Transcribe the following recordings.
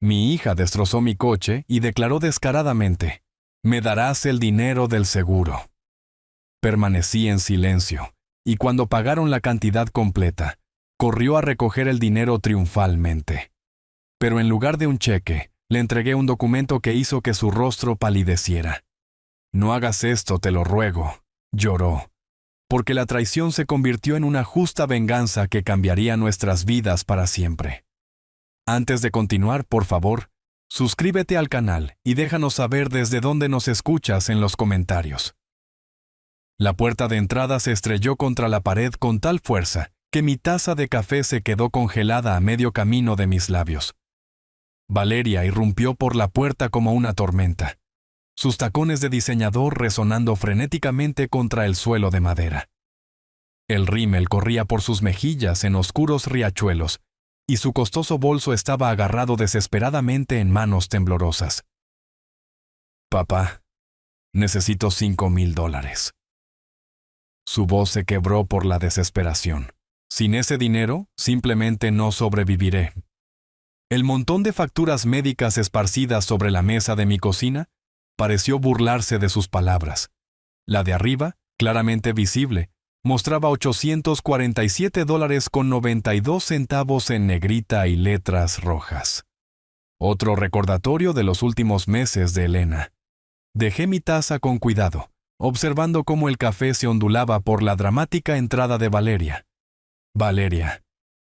Mi hija destrozó mi coche y declaró descaradamente: «Me darás el dinero del seguro». Permanecí en silencio, y cuando pagaron la cantidad completa, corrió a recoger el dinero triunfalmente. Pero en lugar de un cheque, le entregué un documento que hizo que su rostro palideciera. «No hagas esto, te lo ruego», lloró, porque la traición se convirtió en una justa venganza que cambiaría nuestras vidas para siempre. Antes de continuar, por favor, suscríbete al canal y déjanos saber desde dónde nos escuchas en los comentarios. La puerta de entrada se estrelló contra la pared con tal fuerza que mi taza de café se quedó congelada a medio camino de mis labios. Valeria irrumpió por la puerta como una tormenta, sus tacones de diseñador resonando frenéticamente contra el suelo de madera. El rímel corría por sus mejillas en oscuros riachuelos, y su costoso bolso estaba agarrado desesperadamente en manos temblorosas. «Papá, necesito $5,000. Su voz se quebró por la desesperación. «Sin ese dinero, simplemente no sobreviviré». El montón de facturas médicas esparcidas sobre la mesa de mi cocina pareció burlarse de sus palabras. La de arriba, claramente visible, mostraba $847.92 en negrita y letras rojas. Otro recordatorio de los últimos meses de Elena. Dejé mi taza con cuidado, observando cómo el café se ondulaba por la dramática entrada de Valeria. «Valeria,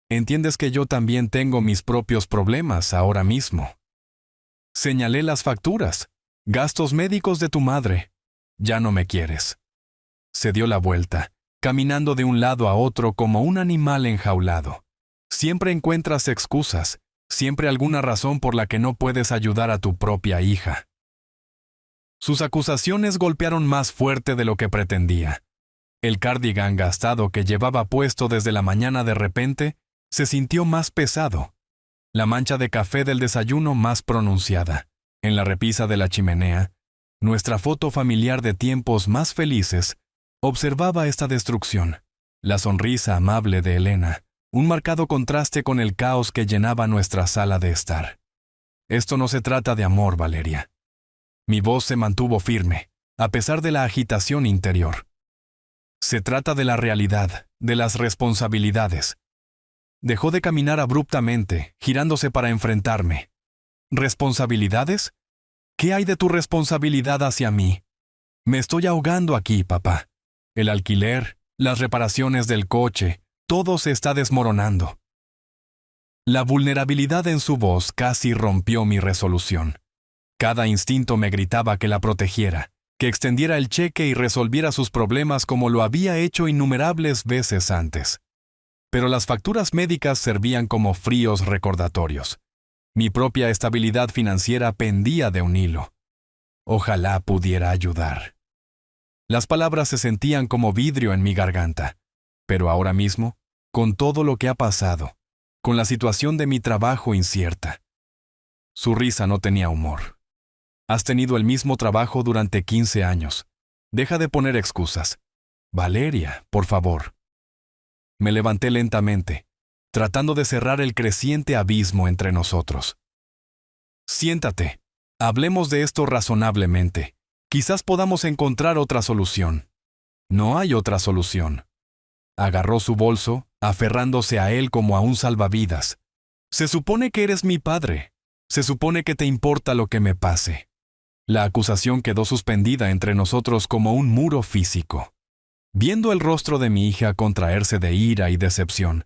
entiendes que yo también tengo mis propios problemas ahora mismo». Señalé las facturas. «Gastos médicos de tu madre. Ya no me quieres». Se dio la vuelta, caminando de un lado a otro como un animal enjaulado. Siempre encuentras excusas, siempre alguna razón por la que no puedes ayudar a tu propia hija. Sus acusaciones golpearon más fuerte de lo que pretendía. El cardigan gastado que llevaba puesto desde la mañana de repente se sintió más pesado. La mancha de café del desayuno más pronunciada. En la repisa de la chimenea, nuestra foto familiar de tiempos más felices observaba esta destrucción. La sonrisa amable de Elena, un marcado contraste con el caos que llenaba nuestra sala de estar. «Esto no se trata de amor, Valeria». Mi voz se mantuvo firme, a pesar de la agitación interior. «Se trata de la realidad, de las responsabilidades». Dejó de caminar abruptamente, girándose para enfrentarme. «¿Responsabilidades? ¿Qué hay de tu responsabilidad hacia mí? Me estoy ahogando aquí, papá. El alquiler, las reparaciones del coche, todo se está desmoronando». La vulnerabilidad en su voz casi rompió mi resolución. Cada instinto me gritaba que la protegiera, que extendiera el cheque y resolviera sus problemas como lo había hecho innumerables veces antes. Pero las facturas médicas servían como fríos recordatorios. Mi propia estabilidad financiera pendía de un hilo. Ojalá pudiera ayudar. Las palabras se sentían como vidrio en mi garganta. Pero ahora mismo, con todo lo que ha pasado, con la situación de mi trabajo incierta. Su risa no tenía humor. «Has tenido el mismo trabajo durante 15 años. Deja de poner excusas. Valeria, por favor». Me levanté lentamente, tratando de cerrar el creciente abismo entre nosotros. «Siéntate. Hablemos de esto razonablemente. Quizás podamos encontrar otra solución». «No hay otra solución». Agarró su bolso, aferrándose a él como a un salvavidas. «Se supone que eres mi padre. Se supone que te importa lo que me pase». La acusación quedó suspendida entre nosotros como un muro físico. Viendo el rostro de mi hija contraerse de ira y decepción,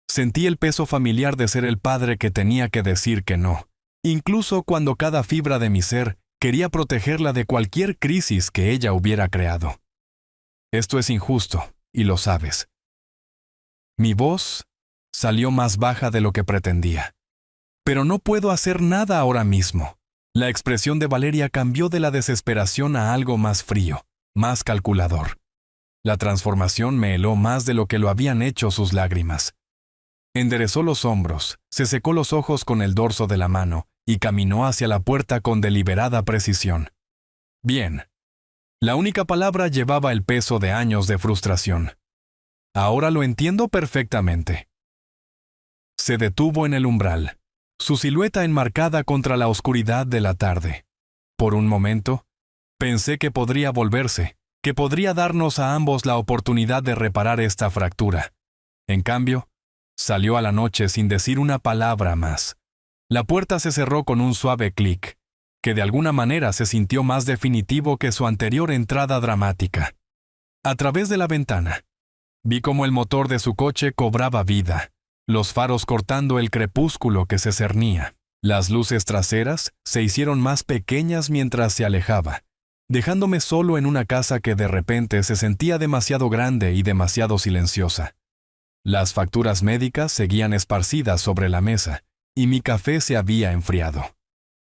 sentí el peso familiar de ser el padre que tenía que decir que no, incluso cuando cada fibra de mi ser quería protegerla de cualquier crisis que ella hubiera creado. «Esto es injusto, y lo sabes». Mi voz salió más baja de lo que pretendía. «Pero no puedo hacer nada ahora mismo». La expresión de Valeria cambió de la desesperación a algo más frío, más calculador. La transformación me heló más de lo que lo habían hecho sus lágrimas. Enderezó los hombros, se secó los ojos con el dorso de la mano y caminó hacia la puerta con deliberada precisión. «Bien». La única palabra llevaba el peso de años de frustración. «Ahora lo entiendo perfectamente». Se detuvo en el umbral. su silueta enmarcada contra la oscuridad de la tarde. Por un momento, pensé que podría volverse, que podría darnos a ambos la oportunidad de reparar esta fractura. En cambio, salió a la noche sin decir una palabra más. La puerta se cerró con un suave clic, que de alguna manera se sintió más definitivo que su anterior entrada dramática. A través de la ventana, vi cómo el motor de su coche cobraba vida, los faros cortando el crepúsculo que se cernía. Las luces traseras se hicieron más pequeñas mientras se alejaba, dejándome solo en una casa que de repente se sentía demasiado grande y demasiado silenciosa. Las facturas médicas seguían esparcidas sobre la mesa, y mi café se había enfriado.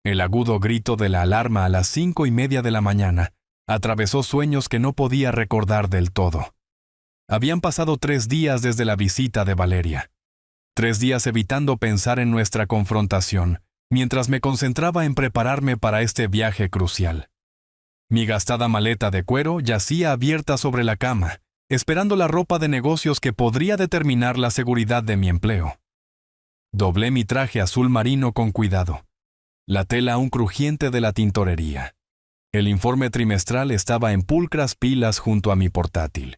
El agudo grito de la alarma a las 5:30 de la mañana atravesó sueños que no podía recordar del todo. Habían pasado 3 días desde la visita de Valeria. 3 días evitando pensar en nuestra confrontación, mientras me concentraba en prepararme para este viaje crucial. Mi gastada maleta de cuero yacía abierta sobre la cama, esperando la ropa de negocios que podría determinar la seguridad de mi empleo. Doblé mi traje azul marino con cuidado, la tela aún crujiente de la tintorería. El informe trimestral estaba en pulcras pilas junto a mi portátil.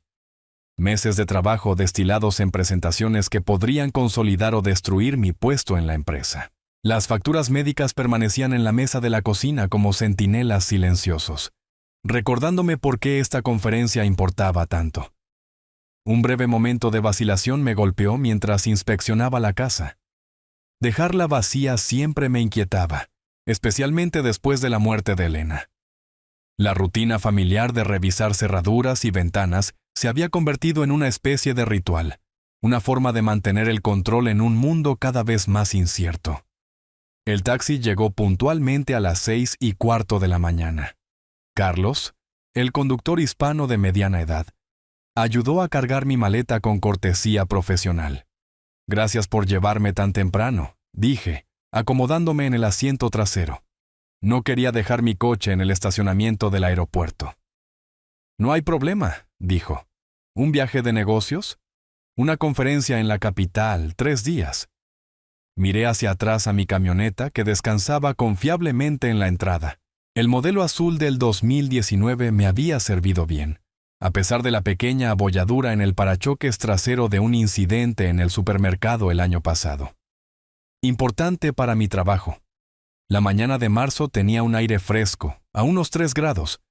Meses de trabajo destilados en presentaciones que podrían consolidar o destruir mi puesto en la empresa. Las facturas médicas permanecían en la mesa de la cocina como centinelas silenciosos, recordándome por qué esta conferencia importaba tanto. Un breve momento de vacilación me golpeó mientras inspeccionaba la casa. Dejarla vacía siempre me inquietaba, especialmente después de la muerte de Elena. La rutina familiar de revisar cerraduras y ventanas se había convertido en una especie de ritual, una forma de mantener el control en un mundo cada vez más incierto. El taxi llegó puntualmente a las 6:15 de la mañana. Carlos, el conductor hispano de mediana edad, ayudó a cargar mi maleta con cortesía profesional. Gracias por llevarme tan temprano, dije, acomodándome en el asiento trasero. No quería dejar mi coche en el estacionamiento del aeropuerto. No hay problema, dijo. ¿Un viaje de negocios? Una conferencia en la capital, 3 días. Miré hacia atrás a mi camioneta que descansaba confiablemente en la entrada. El modelo azul del 2019 me había servido bien, a pesar de la pequeña abolladura en el parachoques trasero de un incidente en el supermercado el año pasado. Importante para mi trabajo. La mañana de marzo tenía un aire fresco, a unos 3 grados,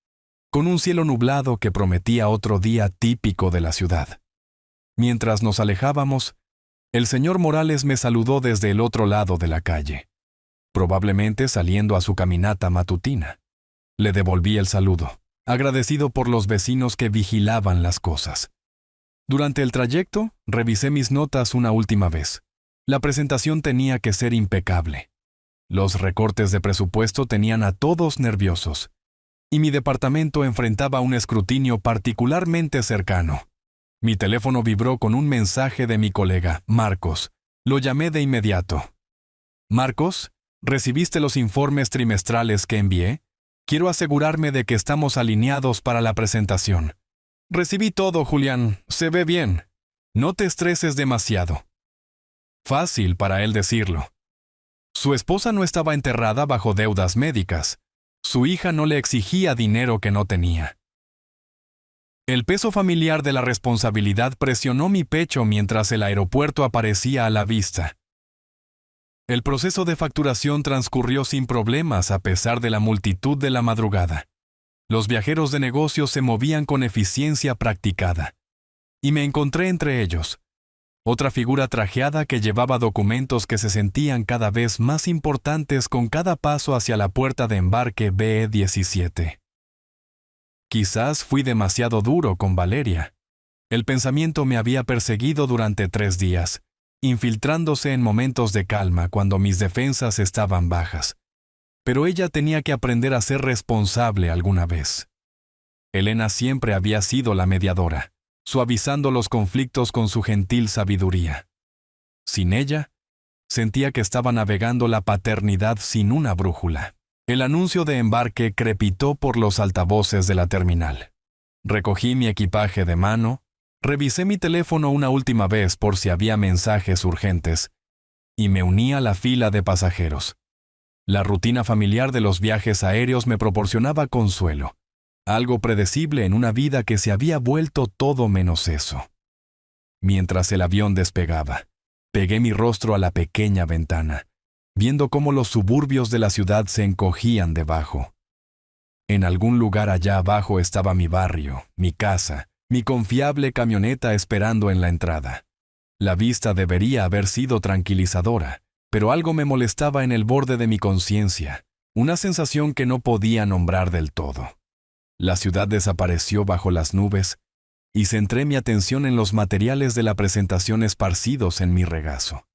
con un cielo nublado que prometía otro día típico de la ciudad. Mientras nos alejábamos, el señor Morales me saludó desde el otro lado de la calle, probablemente saliendo a su caminata matutina. Le devolví el saludo, agradecido por los vecinos que vigilaban las cosas. Durante el trayecto, revisé mis notas una última vez. La presentación tenía que ser impecable. Los recortes de presupuesto tenían a todos nerviosos, y mi departamento enfrentaba un escrutinio particularmente cercano. Mi teléfono vibró con un mensaje de mi colega, Marcos. Lo llamé de inmediato. «Marcos, ¿recibiste los informes trimestrales que envié? Quiero asegurarme de que estamos alineados para la presentación». «Recibí todo, Julián. Se ve bien. No te estreses demasiado». Fácil para él decirlo. Su esposa no estaba enterrada bajo deudas médicas. Su hija no le exigía dinero que no tenía. El peso familiar de la responsabilidad presionó mi pecho mientras el aeropuerto aparecía a la vista. El proceso de facturación transcurrió sin problemas a pesar de la multitud de la madrugada. Los viajeros de negocios se movían con eficiencia practicada. Y me encontré entre ellos. Otra figura trajeada que llevaba documentos que se sentían cada vez más importantes con cada paso hacia la puerta de embarque BE-17. Quizás fui demasiado duro con Valeria. El pensamiento me había perseguido durante 3 días, infiltrándose en momentos de calma cuando mis defensas estaban bajas. Pero ella tenía que aprender a ser responsable alguna vez. Elena siempre había sido la mediadora, suavizando los conflictos con su gentil sabiduría. Sin ella, sentía que estaba navegando la paternidad sin una brújula. El anuncio de embarque crepitó por los altavoces de la terminal. Recogí mi equipaje de mano, revisé mi teléfono una última vez por si había mensajes urgentes, y me uní a la fila de pasajeros. La rutina familiar de los viajes aéreos me proporcionaba consuelo, algo predecible en una vida que se había vuelto todo menos eso. Mientras el avión despegaba, pegué mi rostro a la pequeña ventana, viendo cómo los suburbios de la ciudad se encogían debajo. En algún lugar allá abajo estaba mi barrio, mi casa, mi confiable camioneta esperando en la entrada. La vista debería haber sido tranquilizadora, pero algo me molestaba en el borde de mi conciencia, una sensación que no podía nombrar del todo. La ciudad desapareció bajo las nubes y centré mi atención en los materiales de la presentación esparcidos en mi regazo.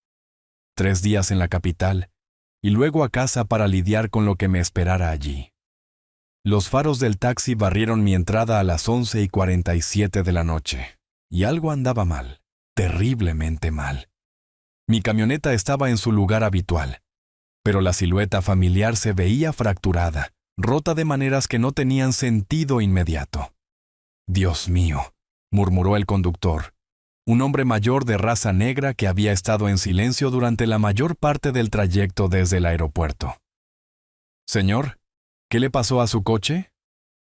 3 días en la capital y luego a casa para lidiar con lo que me esperara allí. Los faros del taxi barrieron mi entrada a las 11:47 de la noche, y algo andaba mal, terriblemente mal. Mi camioneta estaba en su lugar habitual, pero la silueta familiar se veía fracturada, rota de maneras que no tenían sentido inmediato. «Dios mío», murmuró el conductor, un hombre mayor de raza negra que había estado en silencio durante la mayor parte del trayecto desde el aeropuerto. «Señor, ¿qué le pasó a su coche?»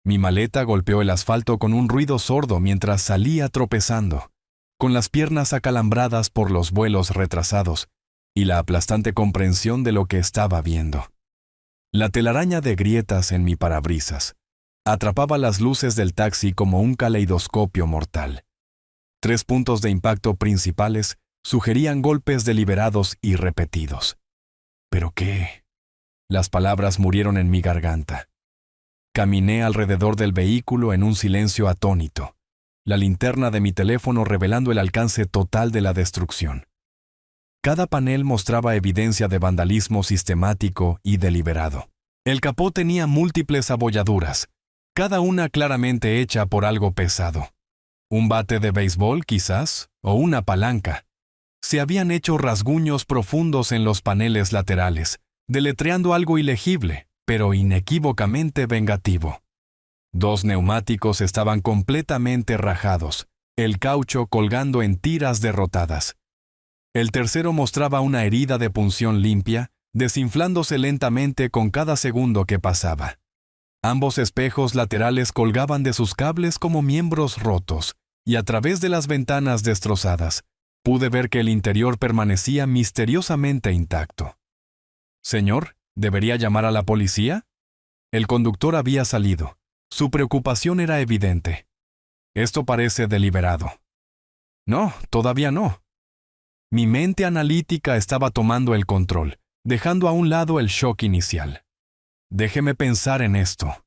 Mi maleta golpeó el asfalto con un ruido sordo mientras salía tropezando, con las piernas acalambradas por los vuelos retrasados y la aplastante comprensión de lo que estaba viendo. La telaraña de grietas en mi parabrisas atrapaba las luces del taxi como un caleidoscopio mortal. 3 puntos de impacto principales sugerían golpes deliberados y repetidos. ¿Pero qué? Las palabras murieron en mi garganta. Caminé alrededor del vehículo en un silencio atónito, la linterna de mi teléfono revelando el alcance total de la destrucción. Cada panel mostraba evidencia de vandalismo sistemático y deliberado. El capó tenía múltiples abolladuras, cada una claramente hecha por algo pesado. Un bate de béisbol, quizás, o una palanca. Se habían hecho rasguños profundos en los paneles laterales, deletreando algo ilegible, pero inequívocamente vengativo. 2 neumáticos estaban completamente rajados, el caucho colgando en tiras derrotadas. El tercero mostraba una herida de punción limpia, desinflándose lentamente con cada segundo que pasaba. Ambos espejos laterales colgaban de sus cables como miembros rotos, y a través de las ventanas destrozadas, pude ver que el interior permanecía misteriosamente intacto. «Señor, ¿debería llamar a la policía?» El conductor había salido. Su preocupación era evidente. «Esto parece deliberado». «No, todavía no». Mi mente analítica estaba tomando el control, dejando a un lado el shock inicial. «Déjeme pensar en esto».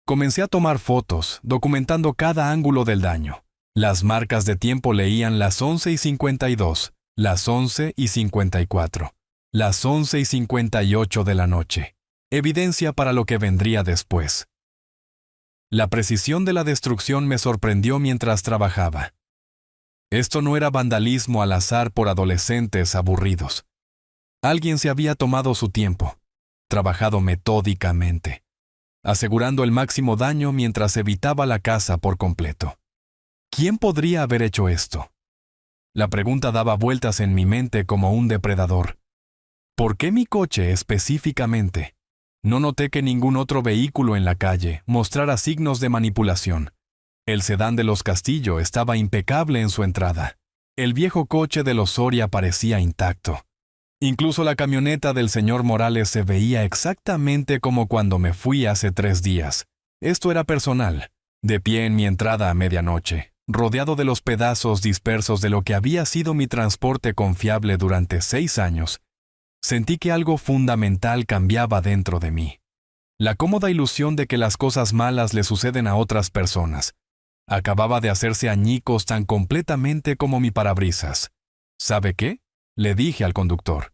Comencé a tomar fotos, documentando cada ángulo del daño. Las marcas de tiempo leían las 11:52, las 11:54, las 11:58 de la noche. Evidencia para lo que vendría después. La precisión de la destrucción me sorprendió mientras trabajaba. Esto no era vandalismo al azar por adolescentes aburridos. Alguien se había tomado su tiempo, trabajado metódicamente, asegurando el máximo daño mientras evitaba la casa por completo. ¿Quién podría haber hecho esto? La pregunta daba vueltas en mi mente como un depredador. ¿Por qué mi coche específicamente? No noté que ningún otro vehículo en la calle mostrara signos de manipulación. El sedán de los Castillo estaba impecable en su entrada. El viejo coche de los Soria parecía intacto. Incluso la camioneta del señor Morales se veía exactamente como cuando me fui hace 3 días. Esto era personal, de pie en mi entrada a medianoche, rodeado de los pedazos dispersos de lo que había sido mi transporte confiable durante 6 años. Sentí que algo fundamental cambiaba dentro de mí. La cómoda ilusión de que las cosas malas le suceden a otras personas acababa de hacerse añicos tan completamente como mi parabrisas. ¿Sabe qué? Le dije al conductor.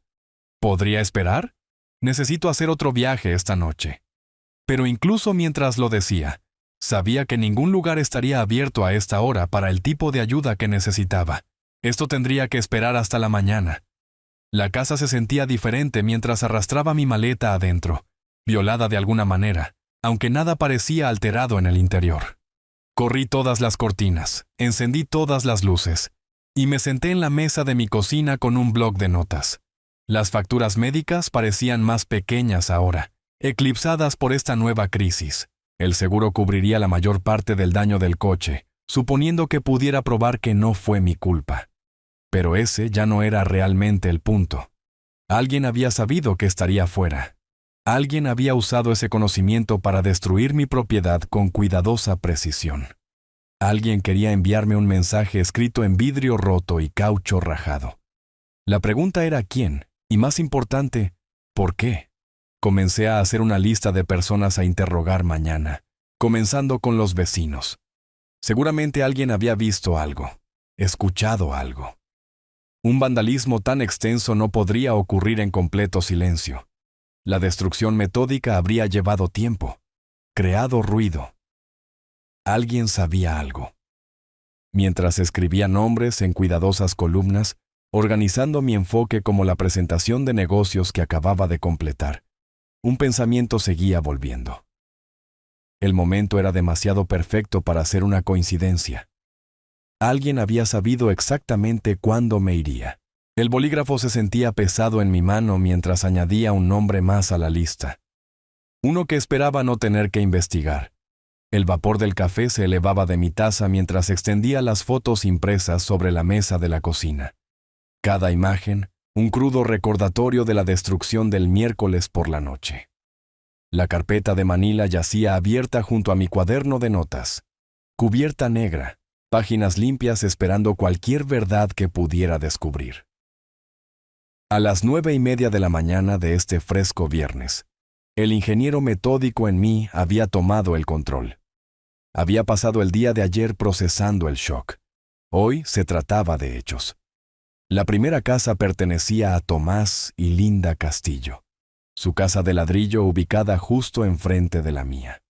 ¿Podría esperar? Necesito hacer otro viaje esta noche. Pero incluso mientras lo decía, sabía que ningún lugar estaría abierto a esta hora para el tipo de ayuda que necesitaba. Esto tendría que esperar hasta la mañana. La casa se sentía diferente mientras arrastraba mi maleta adentro, violada de alguna manera, aunque nada parecía alterado en el interior. Corrí todas las cortinas, encendí todas las luces, y me senté en la mesa de mi cocina con un bloc de notas. Las facturas médicas parecían más pequeñas ahora, eclipsadas por esta nueva crisis. El seguro cubriría la mayor parte del daño del coche, suponiendo que pudiera probar que no fue mi culpa. Pero ese ya no era realmente el punto. Alguien había sabido que estaría fuera. Alguien había usado ese conocimiento para destruir mi propiedad con cuidadosa precisión. Alguien quería enviarme un mensaje escrito en vidrio roto y caucho rajado. La pregunta era quién, y más importante, ¿por qué? Comencé a hacer una lista de personas a interrogar mañana, comenzando con los vecinos. Seguramente alguien había visto algo, escuchado algo. Un vandalismo tan extenso no podría ocurrir en completo silencio. La destrucción metódica habría llevado tiempo, creado ruido. Alguien sabía algo. Mientras escribía nombres en cuidadosas columnas, organizando mi enfoque como la presentación de negocios que acababa de completar, un pensamiento seguía volviendo. El momento era demasiado perfecto para ser una coincidencia. Alguien había sabido exactamente cuándo me iría. El bolígrafo se sentía pesado en mi mano mientras añadía un nombre más a la lista. Uno que esperaba no tener que investigar. El vapor del café se elevaba de mi taza mientras extendía las fotos impresas sobre la mesa de la cocina. Cada imagen, un crudo recordatorio de la destrucción del miércoles por la noche. La carpeta de Manila yacía abierta junto a mi cuaderno de notas. Cubierta negra, páginas limpias esperando cualquier verdad que pudiera descubrir. A las 9:30 de la mañana de este fresco viernes, el ingeniero metódico en mí había tomado el control. Había pasado el día de ayer procesando el shock. Hoy se trataba de hechos. La primera casa pertenecía a Tomás y Linda Castillo, su casa de ladrillo ubicada justo enfrente de la mía.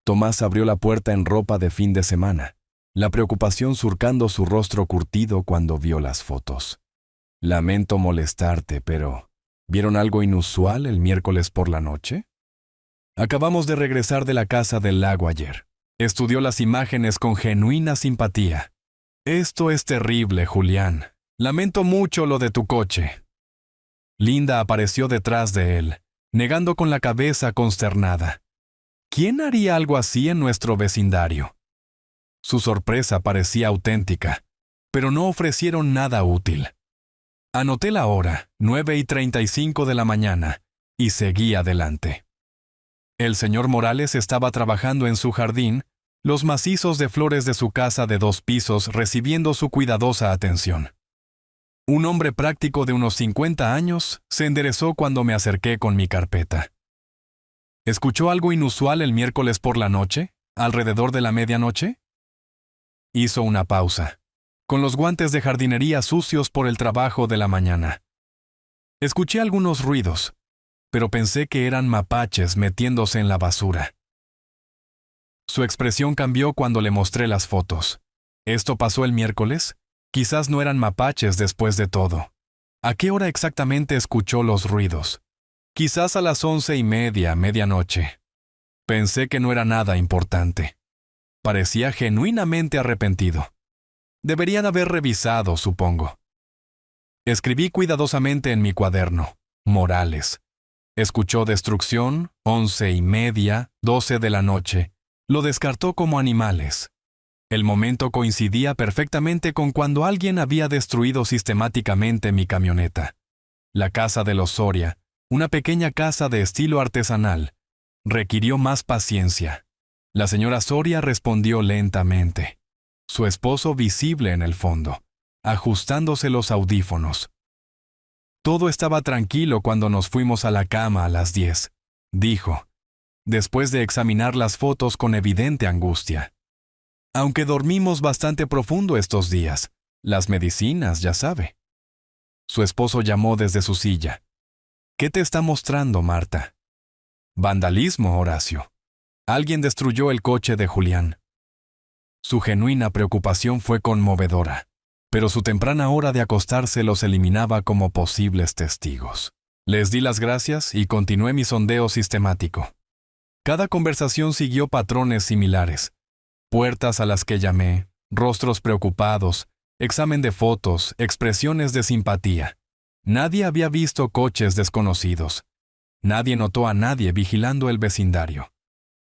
Tomás abrió la puerta en ropa de fin de semana, la preocupación surcando su rostro curtido cuando vio las fotos. Lamento molestarte, pero ¿vieron algo inusual el miércoles por la noche? Acabamos de regresar de la casa del lago ayer. Estudió las imágenes con genuina simpatía. Esto es terrible, Julián. Lamento mucho lo de tu coche. Linda apareció detrás de él, negando con la cabeza consternada. ¿Quién haría algo así en nuestro vecindario? Su sorpresa parecía auténtica, pero no ofrecieron nada útil. Anoté la hora, 9:35 de la mañana, y seguí adelante. El señor Morales estaba trabajando en su jardín, los macizos de flores de su casa de 2 pisos recibiendo su cuidadosa atención. Un hombre práctico de unos 50 años se enderezó cuando me acerqué con mi carpeta. ¿Escuchó algo inusual el miércoles por la noche, alrededor de la medianoche? Hizo una pausa, con los guantes de jardinería sucios por el trabajo de la mañana. Escuché algunos ruidos, pero pensé que eran mapaches metiéndose en la basura. Su expresión cambió cuando le mostré las fotos. ¿Esto pasó el miércoles? Quizás no eran mapaches después de todo. ¿A qué hora exactamente escuchó los ruidos? Quizás a las 11:30, medianoche. Pensé que no era nada importante. Parecía genuinamente arrepentido. Deberían haber revisado, supongo. Escribí cuidadosamente en mi cuaderno, Morales. Escuchó destrucción, 11:30, 12 de la noche. Lo descartó como animales. El momento coincidía perfectamente con cuando alguien había destruido sistemáticamente mi camioneta. La casa de los Soria, una pequeña casa de estilo artesanal, requirió más paciencia. La señora Soria respondió lentamente. Su esposo visible en el fondo, ajustándose los audífonos. Todo estaba tranquilo cuando nos fuimos a la cama a las 10, dijo, después de examinar las fotos con evidente angustia. Aunque dormimos bastante profundo estos días, las medicinas, ya sabe. Su esposo llamó desde su silla. ¿Qué te está mostrando, Marta? Vandalismo, Horacio. Alguien destruyó el coche de Julián. Su genuina preocupación fue conmovedora, pero su temprana hora de acostarse los eliminaba como posibles testigos. Les di las gracias y continué mi sondeo sistemático. Cada conversación siguió patrones similares. Puertas a las que llamé, rostros preocupados, examen de fotos, expresiones de simpatía. Nadie había visto coches desconocidos. Nadie notó a nadie vigilando el vecindario.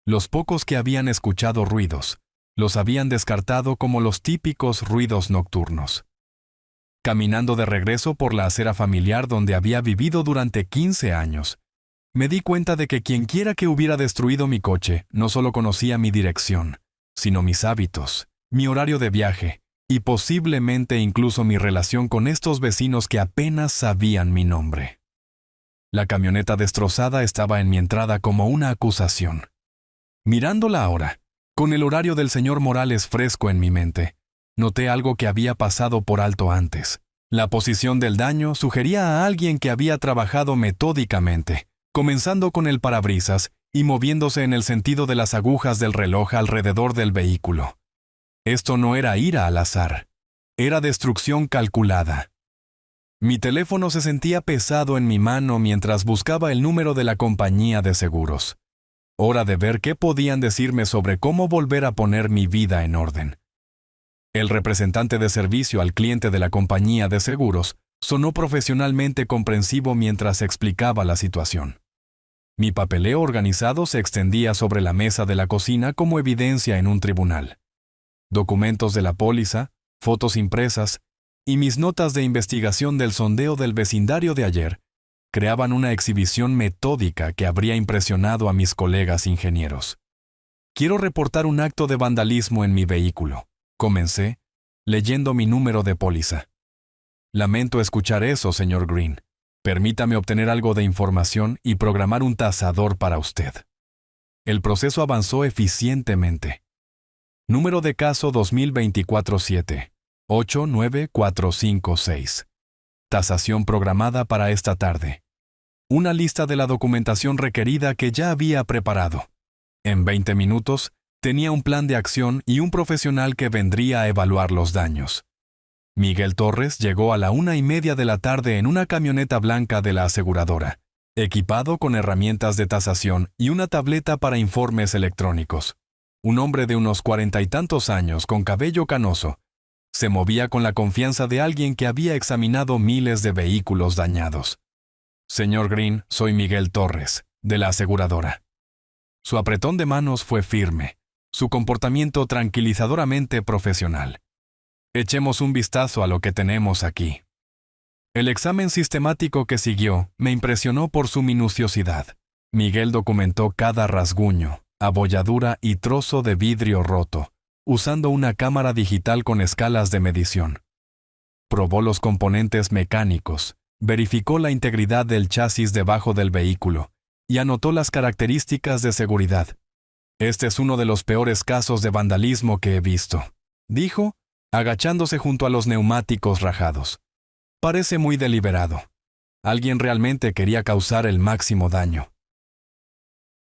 Los pocos que habían escuchado ruidos, los habían descartado como los típicos ruidos nocturnos. Caminando de regreso por la acera familiar donde había vivido durante 15 años, me di cuenta de que quienquiera que hubiera destruido mi coche no solo conocía mi dirección, sino mis hábitos, mi horario de viaje y posiblemente incluso mi relación con estos vecinos que apenas sabían mi nombre. La camioneta destrozada estaba en mi entrada como una acusación. Mirándola ahora, con el horario del señor Morales fresco en mi mente, noté algo que había pasado por alto antes. La posición del daño sugería a alguien que había trabajado metódicamente, comenzando con el parabrisas y moviéndose en el sentido de las agujas del reloj alrededor del vehículo. Esto no era ira al azar, era destrucción calculada. Mi teléfono se sentía pesado en mi mano mientras buscaba el número de la compañía de seguros. Hora de ver qué podían decirme sobre cómo volver a poner mi vida en orden. El representante de servicio al cliente de la compañía de seguros sonó profesionalmente comprensivo mientras explicaba la situación. Mi papeleo organizado se extendía sobre la mesa de la cocina como evidencia en un tribunal. Documentos de la póliza, fotos impresas y mis notas de investigación del sondeo del vecindario de ayer creaban una exhibición metódica que habría impresionado a mis colegas ingenieros. Quiero reportar un acto de vandalismo en mi vehículo. Comencé, leyendo mi número de póliza. Lamento escuchar eso, señor Green. Permítame obtener algo de información y programar un tasador para usted. El proceso avanzó eficientemente. Número de caso 2024-7, 89456. Tasación programada para esta tarde. Una lista de la documentación requerida que ya había preparado. En 20 minutos, tenía un plan de acción y un profesional que vendría a evaluar los daños. Miguel Torres llegó a la 1:30 de la tarde en una camioneta blanca de la aseguradora, equipado con herramientas de tasación y una tableta para informes electrónicos. Un hombre de unos 40 y tantos años con cabello canoso, se movía con la confianza de alguien que había examinado miles de vehículos dañados. Señor Green, soy Miguel Torres, de la aseguradora. Su apretón de manos fue firme, su comportamiento tranquilizadoramente profesional. Echemos un vistazo a lo que tenemos aquí. El examen sistemático que siguió me impresionó por su minuciosidad. Miguel documentó cada rasguño, abolladura y trozo de vidrio roto, usando una cámara digital con escalas de medición. Probó los componentes mecánicos, verificó la integridad del chasis debajo del vehículo y anotó las características de seguridad. Este es uno de los peores casos de vandalismo que he visto, dijo, agachándose junto a los neumáticos rajados. Parece muy deliberado. Alguien realmente quería causar el máximo daño.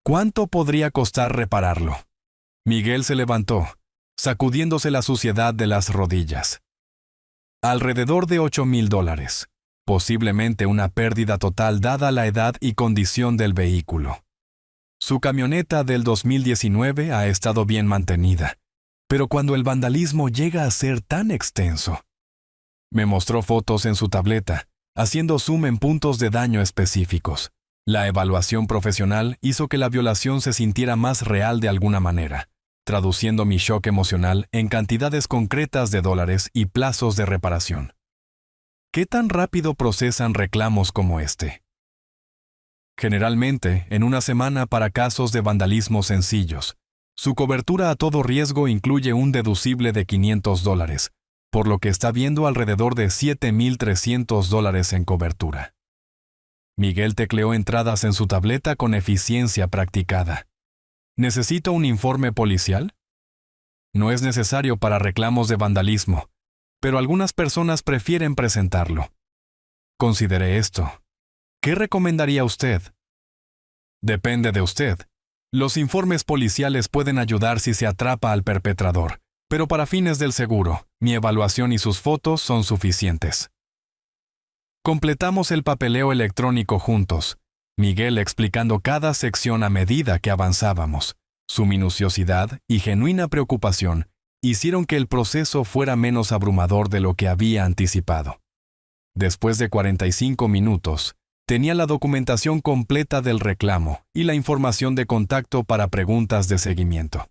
¿Cuánto podría costar repararlo? Miguel se levantó, sacudiéndose la suciedad de las rodillas. Alrededor de $8,000, posiblemente una pérdida total dada la edad y condición del vehículo. Su camioneta del 2019 ha estado bien mantenida, pero cuando el vandalismo llega a ser tan extenso. Me mostró fotos en su tableta, haciendo zoom en puntos de daño específicos. La evaluación profesional hizo que la violación se sintiera más real de alguna manera, traduciendo mi shock emocional en cantidades concretas de dólares y plazos de reparación. ¿Qué tan rápido procesan reclamos como este? Generalmente, en una semana para casos de vandalismo sencillos. Su cobertura a todo riesgo incluye un deducible de $500, por lo que está viendo alrededor de $7,300 en cobertura. Miguel tecleó entradas en su tableta con eficiencia practicada. ¿Necesito un informe policial? No es necesario para reclamos de vandalismo, pero algunas personas prefieren presentarlo. Considere esto. ¿Qué recomendaría usted? Depende de usted. Los informes policiales pueden ayudar si se atrapa al perpetrador, pero para fines del seguro, mi evaluación y sus fotos son suficientes. Completamos el papeleo electrónico juntos, Miguel explicando cada sección a medida que avanzábamos. Su minuciosidad y genuina preocupación hicieron que el proceso fuera menos abrumador de lo que había anticipado. Después de 45 minutos, tenía la documentación completa del reclamo y la información de contacto para preguntas de seguimiento.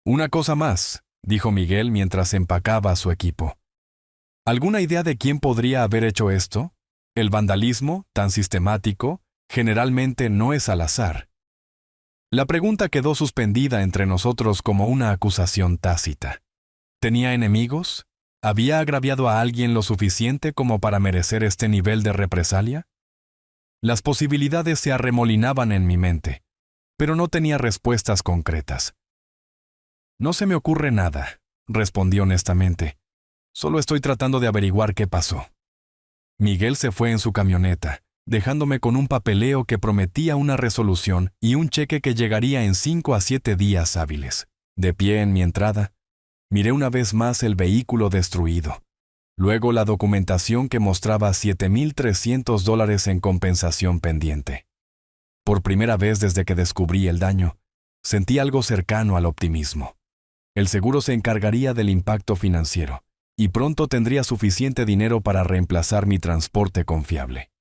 Una cosa más, dijo Miguel mientras empacaba su equipo. ¿Alguna idea de quién podría haber hecho esto? El vandalismo, tan sistemático, generalmente no es al azar. La pregunta quedó suspendida entre nosotros como una acusación tácita. ¿Tenía enemigos? ¿Había agraviado a alguien lo suficiente como para merecer este nivel de represalia? Las posibilidades se arremolinaban en mi mente, pero no tenía respuestas concretas. No se me ocurre nada, respondí honestamente. Solo estoy tratando de averiguar qué pasó. Miguel se fue en su camioneta, dejándome con un papeleo que prometía una resolución y un cheque que llegaría en 5 a 7 días hábiles. De pie en mi entrada, miré una vez más el vehículo destruido. Luego la documentación que mostraba $7,300 en compensación pendiente. Por primera vez desde que descubrí el daño, sentí algo cercano al optimismo. El seguro se encargaría del impacto financiero, y pronto tendría suficiente dinero para reemplazar mi transporte confiable.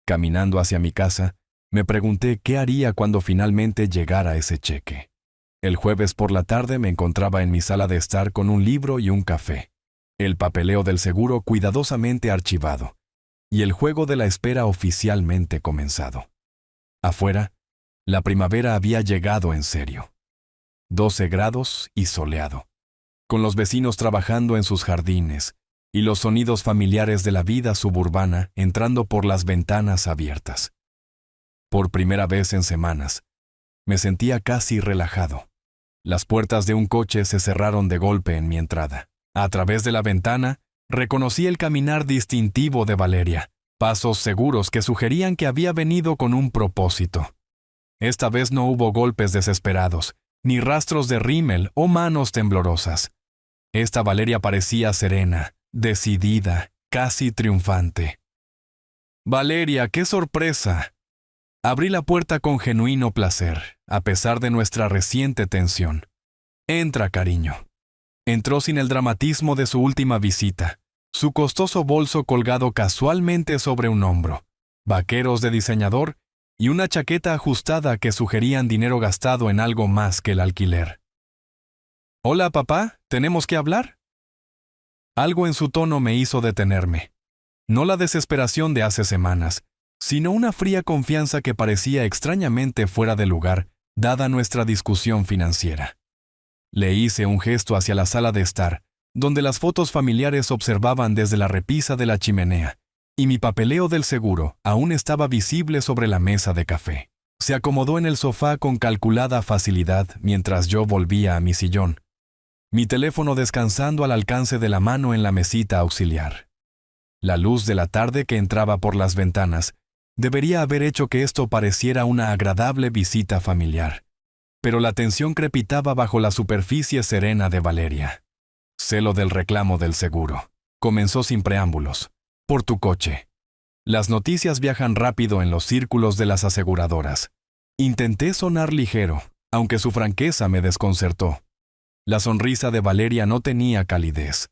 Caminando hacia mi casa, me pregunté qué haría cuando finalmente llegara ese cheque. El jueves por la tarde me encontraba en mi sala de estar con un libro y un café, el papeleo del seguro cuidadosamente archivado, y el juego de la espera oficialmente comenzado. Afuera, la primavera había llegado en serio. 12 grados y soleado, con los vecinos trabajando en sus jardines y los sonidos familiares de la vida suburbana entrando por las ventanas abiertas. Por primera vez en semanas, me sentía casi relajado. Las puertas de un coche se cerraron de golpe en mi entrada. A través de la ventana, reconocí el caminar distintivo de Valeria, pasos seguros que sugerían que había venido con un propósito. Esta vez no hubo golpes desesperados, ni rastros de rímel o manos temblorosas. Esta Valeria parecía serena, decidida, casi triunfante. «Valeria, qué sorpresa». Abrí la puerta con genuino placer, a pesar de nuestra reciente tensión. «Entra, cariño». Entró sin el dramatismo de su última visita, su costoso bolso colgado casualmente sobre un hombro, vaqueros de diseñador y una chaqueta ajustada que sugerían dinero gastado en algo más que el alquiler. «Hola, papá, ¿tenemos que hablar?» Algo en su tono me hizo detenerme. No la desesperación de hace semanas, sino una fría confianza que parecía extrañamente fuera de lugar, dada nuestra discusión financiera. Le hice un gesto hacia la sala de estar, donde las fotos familiares observaban desde la repisa de la chimenea, y mi papeleo del seguro aún estaba visible sobre la mesa de café. Se acomodó en el sofá con calculada facilidad mientras yo volvía a mi sillón, mi teléfono descansando al alcance de la mano en la mesita auxiliar. La luz de la tarde que entraba por las ventanas debería haber hecho que esto pareciera una agradable visita familiar, pero la tensión crepitaba bajo la superficie serena de Valeria. «Celo del reclamo del seguro», comenzó sin preámbulos. «Por tu coche». Las noticias viajan rápido en los círculos de las aseguradoras. Intenté sonar ligero, aunque su franqueza me desconcertó. La sonrisa de Valeria no tenía calidez.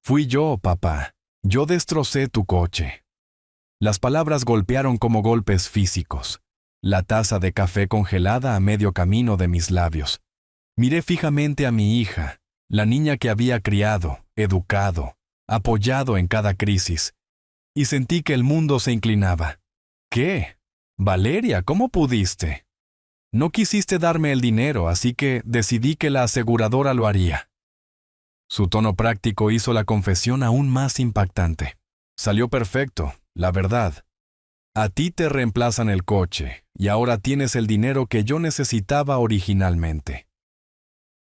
«Fui yo, papá. Yo destrocé tu coche». Las palabras golpearon como golpes físicos. La taza de café congelada a medio camino de mis labios. Miré fijamente a mi hija, la niña que había criado, educado, apoyado en cada crisis, y sentí que el mundo se inclinaba. «¿Qué? Valeria, ¿cómo pudiste?» «No quisiste darme el dinero, así que decidí que la aseguradora lo haría». Su tono práctico hizo la confesión aún más impactante. «Salió perfecto, la verdad. A ti te reemplazan el coche, y ahora tienes el dinero que yo necesitaba originalmente».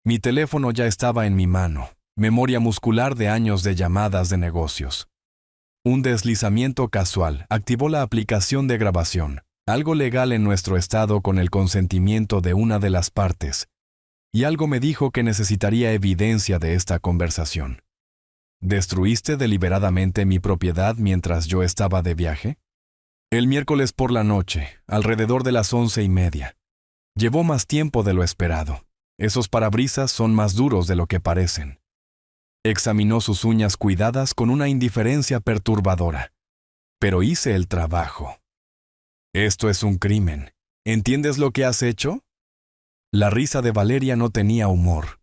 Mi teléfono ya estaba en mi mano, memoria muscular de años de llamadas de negocios. Un deslizamiento casual activó la aplicación de grabación, algo legal en nuestro estado con el consentimiento de una de las partes, y algo me dijo que necesitaría evidencia de esta conversación. ¿Destruiste deliberadamente mi propiedad mientras yo estaba de viaje? El miércoles por la noche, alrededor de las 11:30. Llevó más tiempo de lo esperado. Esos parabrisas son más duros de lo que parecen. Examinó sus uñas cuidadas con una indiferencia perturbadora. pero hice el trabajo. Esto es un crimen. ¿Entiendes lo que has hecho? La risa de Valeria no tenía humor.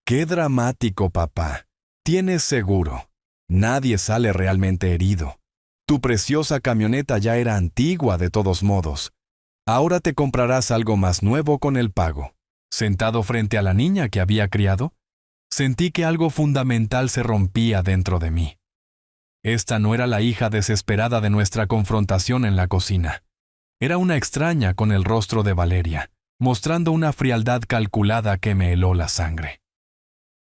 ¡Qué dramático, papá! Tienes seguro. Nadie sale realmente herido. Tu preciosa camioneta ya era antigua de todos modos. Ahora te comprarás algo más nuevo con el pago. Sentado frente a la niña que había criado, sentí que algo fundamental se rompía dentro de mí. Esta no era la hija desesperada de nuestra confrontación en la cocina. Era una extraña con el rostro de Valeria, mostrando una frialdad calculada que me heló la sangre.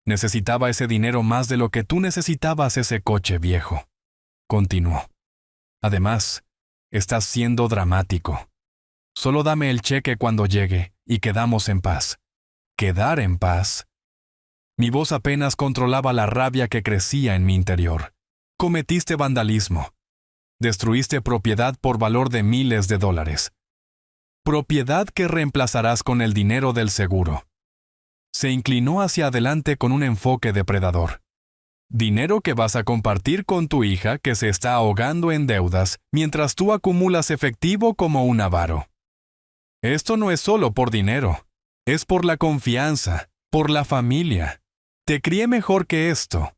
Necesitaba ese dinero más de lo que tú necesitabas ese coche viejo, continuó. Además, estás siendo dramático. Solo dame el cheque cuando llegue y quedamos en paz. ¿Quedar en paz? Mi voz apenas controlaba la rabia que crecía en mi interior. Cometiste vandalismo. Destruiste propiedad por valor de miles de dólares. Propiedad que reemplazarás con el dinero del seguro. Se inclinó hacia adelante con un enfoque depredador. Dinero que vas a compartir con tu hija que se está ahogando en deudas mientras tú acumulas efectivo como un avaro. Esto no es solo por dinero, es por la confianza, por la familia. Te crié mejor que esto.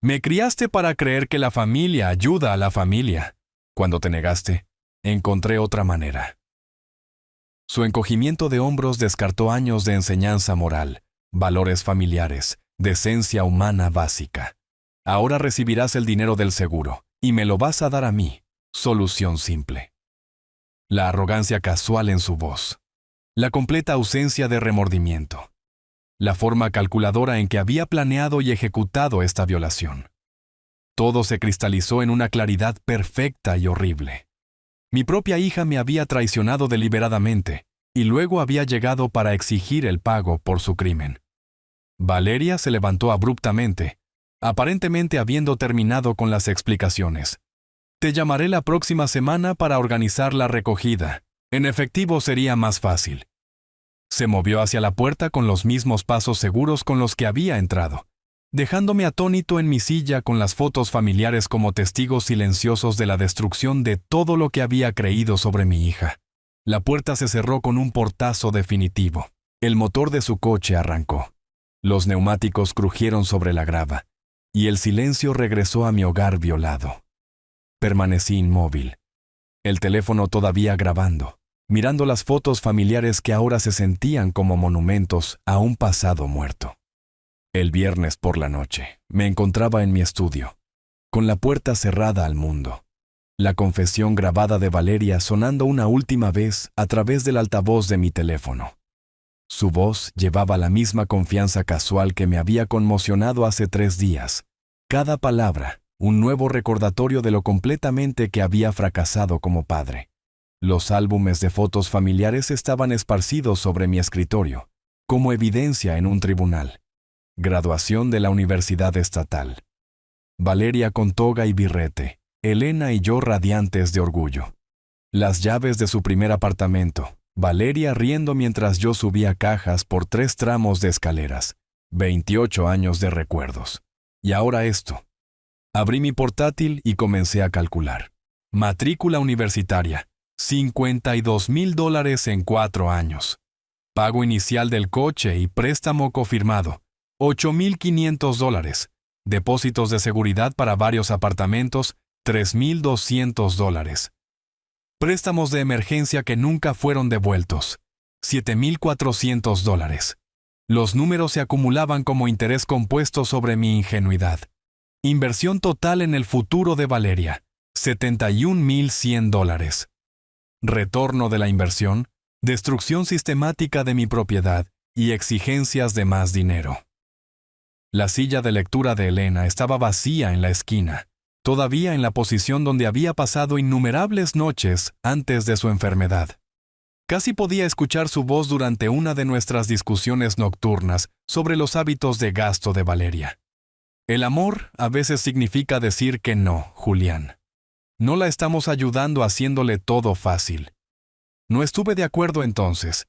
Me criaste para creer que la familia ayuda a la familia. Cuando te negaste, encontré otra manera. Su encogimiento de hombros descartó años de enseñanza moral, valores familiares, decencia humana básica. Ahora recibirás el dinero del seguro, y me lo vas a dar a mí. Solución simple. La arrogancia casual en su voz. La completa ausencia de remordimiento. La forma calculadora en que había planeado y ejecutado esta violación. Todo se cristalizó en una claridad perfecta y horrible. Mi propia hija me había traicionado deliberadamente, y luego había llegado para exigir el pago por su crimen. Valeria se levantó abruptamente, aparentemente habiendo terminado con las explicaciones. Te llamaré la próxima semana para organizar la recogida. En efectivo sería más fácil. Se movió hacia la puerta con los mismos pasos seguros con los que había entrado, dejándome atónito en mi silla con las fotos familiares como testigos silenciosos de la destrucción de todo lo que había creído sobre mi hija. La puerta se cerró con un portazo definitivo. El motor de su coche arrancó. Los neumáticos crujieron sobre la grava, y el silencio regresó a mi hogar violado. Permanecí inmóvil, el teléfono todavía grabando, mirando las fotos familiares que ahora se sentían como monumentos a un pasado muerto. El viernes por la noche, me encontraba en mi estudio, con la puerta cerrada al mundo. La confesión grabada de Valeria sonando una última vez a través del altavoz de mi teléfono. Su voz llevaba la misma confianza casual que me había conmocionado hace 3 días. Cada palabra, un nuevo recordatorio de lo completamente que había fracasado como padre. Los álbumes de fotos familiares estaban esparcidos sobre mi escritorio, como evidencia en un tribunal. Graduación de la Universidad Estatal. Valeria con toga y birrete, Elena y yo radiantes de orgullo. Las llaves de su primer apartamento, Valeria riendo mientras yo subía cajas por 3 tramos de escaleras. 28 años de recuerdos. Y ahora esto. Abrí mi portátil y comencé a calcular. Matrícula universitaria, $52,000 en 4 años. Pago inicial del coche y préstamo cofirmado, $8,500. Depósitos de seguridad para varios apartamentos, $3,200. Préstamos de emergencia que nunca fueron devueltos, $7,400. Los números se acumulaban como interés compuesto sobre mi ingenuidad. Inversión total en el futuro de Valeria, $71,100. Retorno de la inversión, destrucción sistemática de mi propiedad y exigencias de más dinero. La silla de lectura de Elena estaba vacía en la esquina, todavía en la posición donde había pasado innumerables noches antes de su enfermedad. Casi podía escuchar su voz durante una de nuestras discusiones nocturnas sobre los hábitos de gasto de Valeria. El amor a veces significa decir que no, Julián. No la estamos ayudando haciéndole todo fácil. No estuve de acuerdo entonces,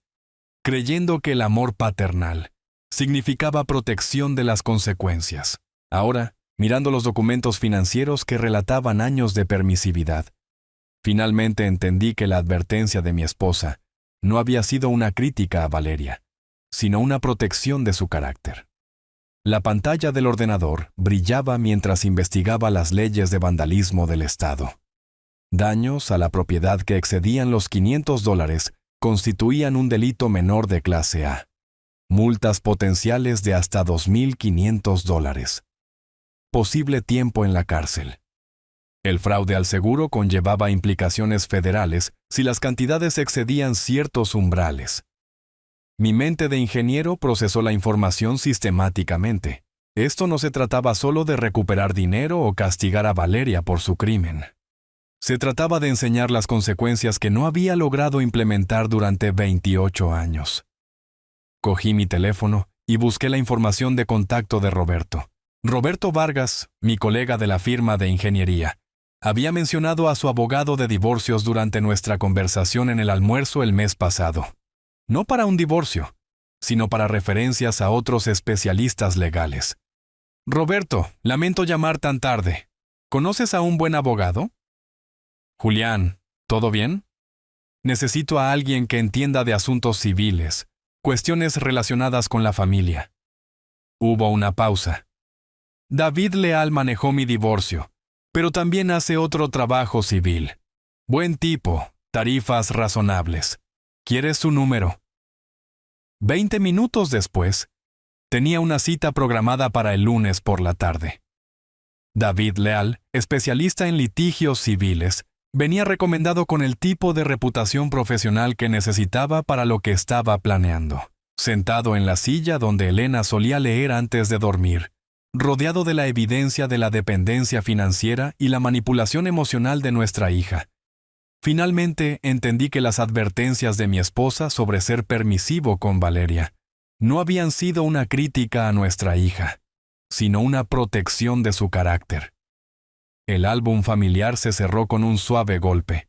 creyendo que el amor paternal significaba protección de las consecuencias. Ahora, mirando los documentos financieros que relataban años de permisividad. Finalmente entendí que la advertencia de mi esposa no había sido una crítica a Valeria, sino una protección de su carácter. La pantalla del ordenador brillaba mientras investigaba las leyes de vandalismo del Estado. Daños a la propiedad que excedían los $500 constituían un delito menor de clase A. Multas potenciales de hasta $2,500. Posible tiempo en la cárcel. El fraude al seguro conllevaba implicaciones federales si las cantidades excedían ciertos umbrales. Mi mente de ingeniero procesó la información sistemáticamente. Esto no se trataba solo de recuperar dinero o castigar a Valeria por su crimen. Se trataba de enseñar las consecuencias que no había logrado implementar durante 28 años. Cogí mi teléfono y busqué la información de contacto de Roberto. Roberto Vargas, mi colega de la firma de ingeniería, había mencionado a su abogado de divorcios durante nuestra conversación en el almuerzo el mes pasado. No para un divorcio, sino para referencias a otros especialistas legales. Roberto, lamento llamar tan tarde. ¿Conoces a un buen abogado? Julián, ¿todo bien? Necesito a alguien que entienda de asuntos civiles, cuestiones relacionadas con la familia. Hubo una pausa. David Leal manejó mi divorcio, pero también hace otro trabajo civil. Buen tipo, tarifas razonables. ¿Quieres su número? 20 minutos después, tenía una cita programada para el lunes por la tarde. David Leal, especialista en litigios civiles, venía recomendado con el tipo de reputación profesional que necesitaba para lo que estaba planeando. Sentado en la silla donde Elena solía leer antes de dormir, rodeado de la evidencia de la dependencia financiera y la manipulación emocional de nuestra hija. Finalmente entendí que las advertencias de mi esposa sobre ser permisivo con Valeria no habían sido una crítica a nuestra hija, sino una protección de su carácter. El álbum familiar se cerró con un suave golpe.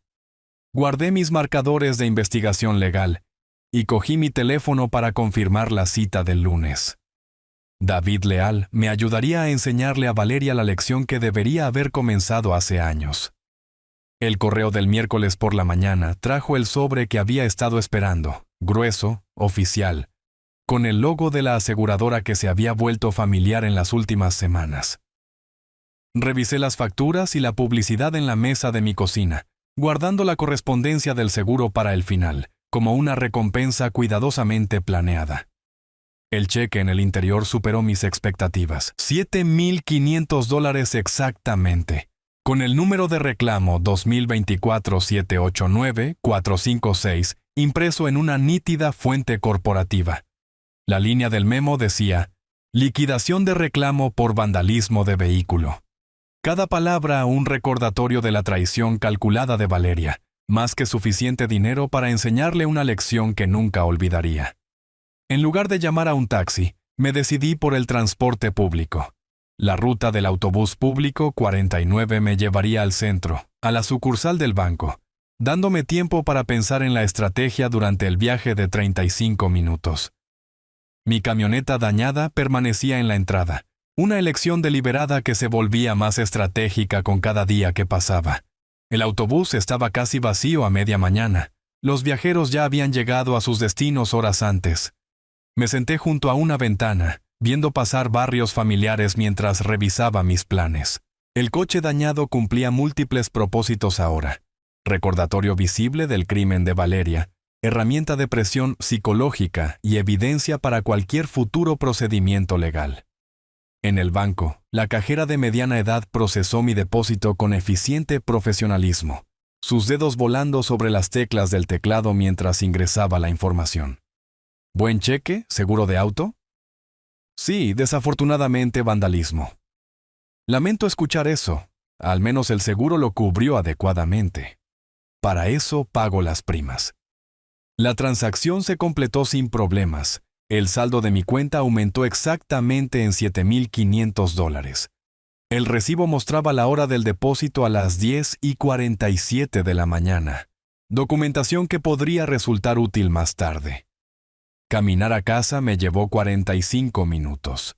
Guardé mis marcadores de investigación legal y cogí mi teléfono para confirmar la cita del lunes. David Leal me ayudaría a enseñarle a Valeria la lección que debería haber comenzado hace años. El correo del miércoles por la mañana trajo el sobre que había estado esperando, grueso, oficial, con el logo de la aseguradora que se había vuelto familiar en las últimas semanas. Revisé las facturas y la publicidad en la mesa de mi cocina, guardando la correspondencia del seguro para el final, como una recompensa cuidadosamente planeada. El cheque en el interior superó mis expectativas. $7,500 exactamente, con el número de reclamo 2024-789-456 impreso en una nítida fuente corporativa. La línea del memo decía, liquidación de reclamo por vandalismo de vehículo. Cada palabra un recordatorio de la traición calculada de Valeria, más que suficiente dinero para enseñarle una lección que nunca olvidaría. En lugar de llamar a un taxi, me decidí por el transporte público. La ruta del autobús público 49 me llevaría al centro, a la sucursal del banco, dándome tiempo para pensar en la estrategia durante el viaje de 35 minutos. Mi camioneta dañada permanecía en la entrada, una elección deliberada que se volvía más estratégica con cada día que pasaba. El autobús estaba casi vacío a media mañana. Los viajeros ya habían llegado a sus destinos horas antes. Me senté junto a una ventana, viendo pasar barrios familiares mientras revisaba mis planes. El coche dañado cumplía múltiples propósitos ahora. Recordatorio visible del crimen de Valeria, herramienta de presión psicológica y evidencia para cualquier futuro procedimiento legal. En el banco, la cajera de mediana edad procesó mi depósito con eficiente profesionalismo, sus dedos volando sobre las teclas del teclado mientras ingresaba la información. ¿Buen cheque? ¿Seguro de auto? Sí, desafortunadamente vandalismo. Lamento escuchar eso. Al menos el seguro lo cubrió adecuadamente. Para eso pago las primas. La transacción se completó sin problemas. El saldo de mi cuenta aumentó exactamente en $7,500. El recibo mostraba la hora del depósito a las 10:47 de la mañana. Documentación que podría resultar útil más tarde. Caminar a casa me llevó 45 minutos.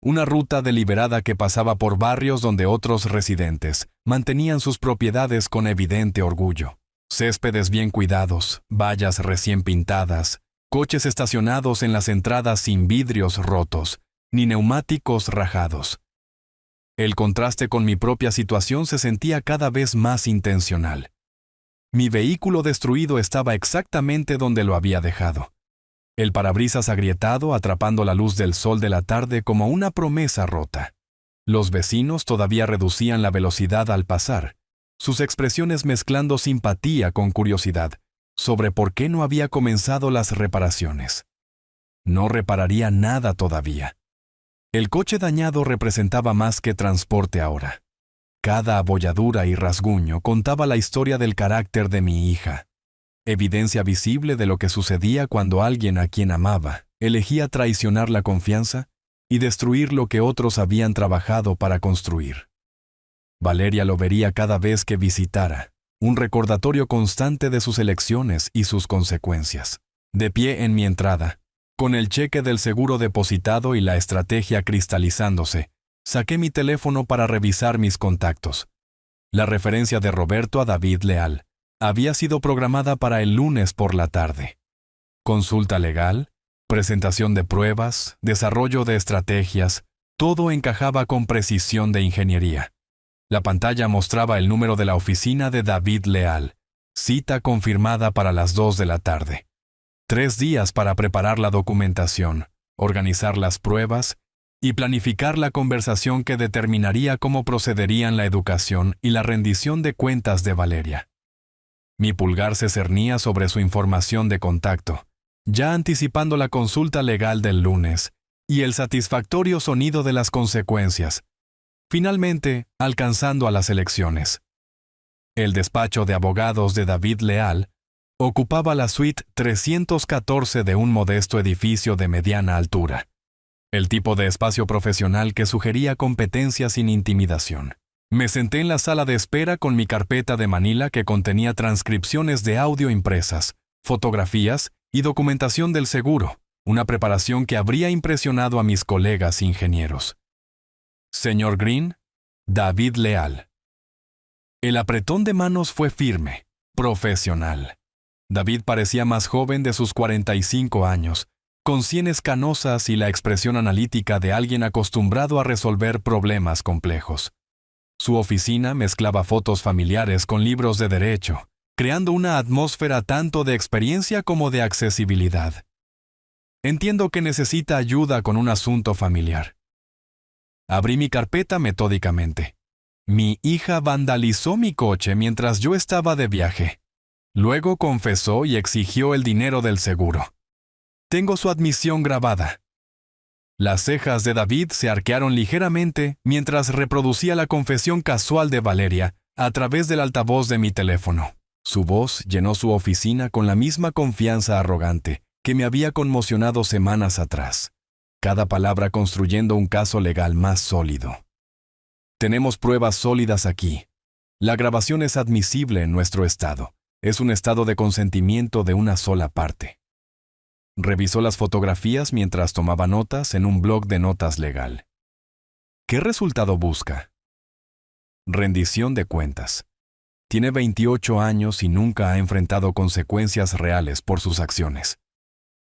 una ruta deliberada que pasaba por barrios donde otros residentes mantenían sus propiedades con evidente orgullo. Céspedes bien cuidados, vallas recién pintadas, coches estacionados en las entradas sin vidrios rotos, ni neumáticos rajados. El contraste con mi propia situación se sentía cada vez más intencional. Mi vehículo destruido estaba exactamente donde lo había dejado. El parabrisas agrietado atrapando la luz del sol de la tarde como una promesa rota. Los vecinos todavía reducían la velocidad al pasar, sus expresiones mezclando simpatía con curiosidad sobre por qué no había comenzado las reparaciones. No repararía nada todavía. El coche dañado representaba más que transporte ahora. Cada abolladura y rasguño contaba la historia del carácter de mi hija. Evidencia visible de lo que sucedía cuando alguien a quien amaba elegía traicionar la confianza y destruir lo que otros habían trabajado para construir. Valeria lo vería cada vez que visitara, un recordatorio constante de sus elecciones y sus consecuencias. De pie en mi entrada, con el cheque del seguro depositado y la estrategia cristalizándose, saqué mi teléfono para revisar mis contactos. La referencia de Roberto a David Leal había sido programada para el lunes por la tarde. Consulta legal, presentación de pruebas, desarrollo de estrategias, todo encajaba con precisión de ingeniería. La pantalla mostraba el número de la oficina de David Leal, cita confirmada para las 2 de la tarde. 3 días para preparar la documentación, organizar las pruebas y planificar la conversación que determinaría cómo procederían la educación y la rendición de cuentas de Valeria. Mi pulgar se cernía sobre su información de contacto, ya anticipando la consulta legal del lunes y el satisfactorio sonido de las consecuencias, finalmente alcanzando a las elecciones. El despacho de abogados de David Leal ocupaba la suite 314 de un modesto edificio de mediana altura, el tipo de espacio profesional que sugería competencia sin intimidación. Me senté en la sala de espera con mi carpeta de Manila que contenía transcripciones de audio impresas, fotografías y documentación del seguro, una preparación que habría impresionado a mis colegas ingenieros. Señor Green, David Leal. El apretón de manos fue firme, profesional. David parecía más joven de sus 45 años, con sienes canosas y la expresión analítica de alguien acostumbrado a resolver problemas complejos. Su oficina mezclaba fotos familiares con libros de derecho, creando una atmósfera tanto de experiencia como de accesibilidad. Entiendo que necesita ayuda con un asunto familiar. Abrí mi carpeta metódicamente. Mi hija vandalizó mi coche mientras yo estaba de viaje. Luego confesó y exigió el dinero del seguro. Tengo su admisión grabada. Las cejas de David se arquearon ligeramente mientras reproducía la confesión casual de Valeria a través del altavoz de mi teléfono. Su voz llenó su oficina con la misma confianza arrogante que me había conmocionado semanas atrás, cada palabra construyendo un caso legal más sólido. Tenemos pruebas sólidas aquí. La grabación es admisible en nuestro estado. Es un estado de consentimiento de una sola parte. Revisó las fotografías mientras tomaba notas en un bloc de notas legal. ¿Qué resultado busca? Rendición de cuentas. Tiene 28 años y nunca ha enfrentado consecuencias reales por sus acciones.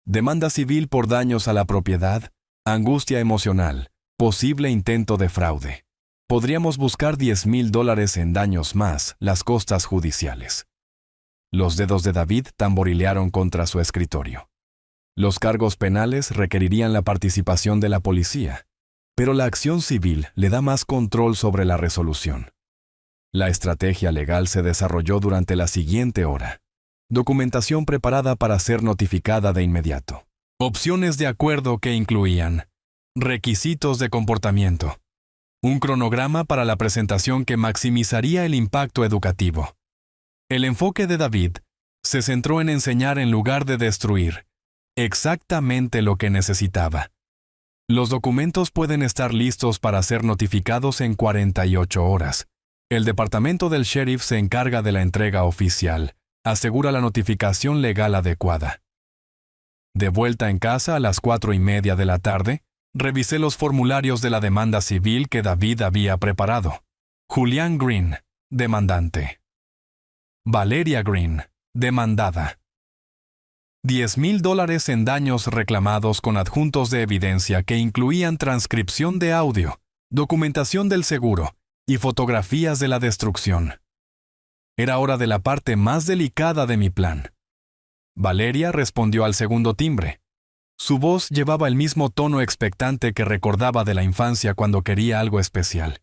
Demanda civil por daños a la propiedad, angustia emocional, posible intento de fraude. Podríamos buscar $10,000 en daños más las costas judiciales. Los dedos de David tamborilearon contra su escritorio. Los cargos penales requerirían la participación de la policía, pero la acción civil le da más control sobre la resolución. La estrategia legal se desarrolló durante la siguiente hora. Documentación preparada para ser notificada de inmediato. Opciones de acuerdo que incluían requisitos de comportamiento, un cronograma para la presentación que maximizaría el impacto educativo. El enfoque de David se centró en enseñar en lugar de destruir, exactamente lo que necesitaba. Los documentos pueden estar listos para ser notificados en 48 horas. El departamento del sheriff se encarga de la entrega oficial, asegura la notificación legal adecuada. De vuelta en casa a las 4:30 de la tarde, Revisé los formularios de la demanda civil que David había preparado. Julian Green, demandante. Valeria Green, demandada. $10,000 en daños reclamados con adjuntos de evidencia que incluían transcripción de audio, documentación del seguro y fotografías de la destrucción. Era hora de la parte más delicada de mi plan. Valeria respondió al segundo timbre. Su voz llevaba el mismo tono expectante que recordaba de la infancia cuando quería algo especial.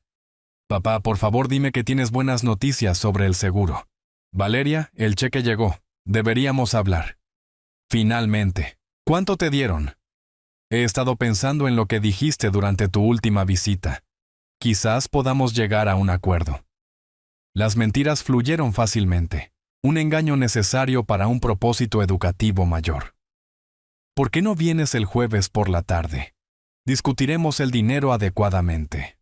Papá, por favor dime que tienes buenas noticias sobre el seguro. Valeria, el cheque llegó. Deberíamos hablar. Finalmente. ¿Cuánto te dieron? He estado pensando en lo que dijiste durante tu última visita. Quizás podamos llegar a un acuerdo. Las mentiras fluyeron fácilmente. Un engaño necesario para un propósito educativo mayor. ¿Por qué no vienes el jueves por la tarde? Discutiremos el dinero adecuadamente.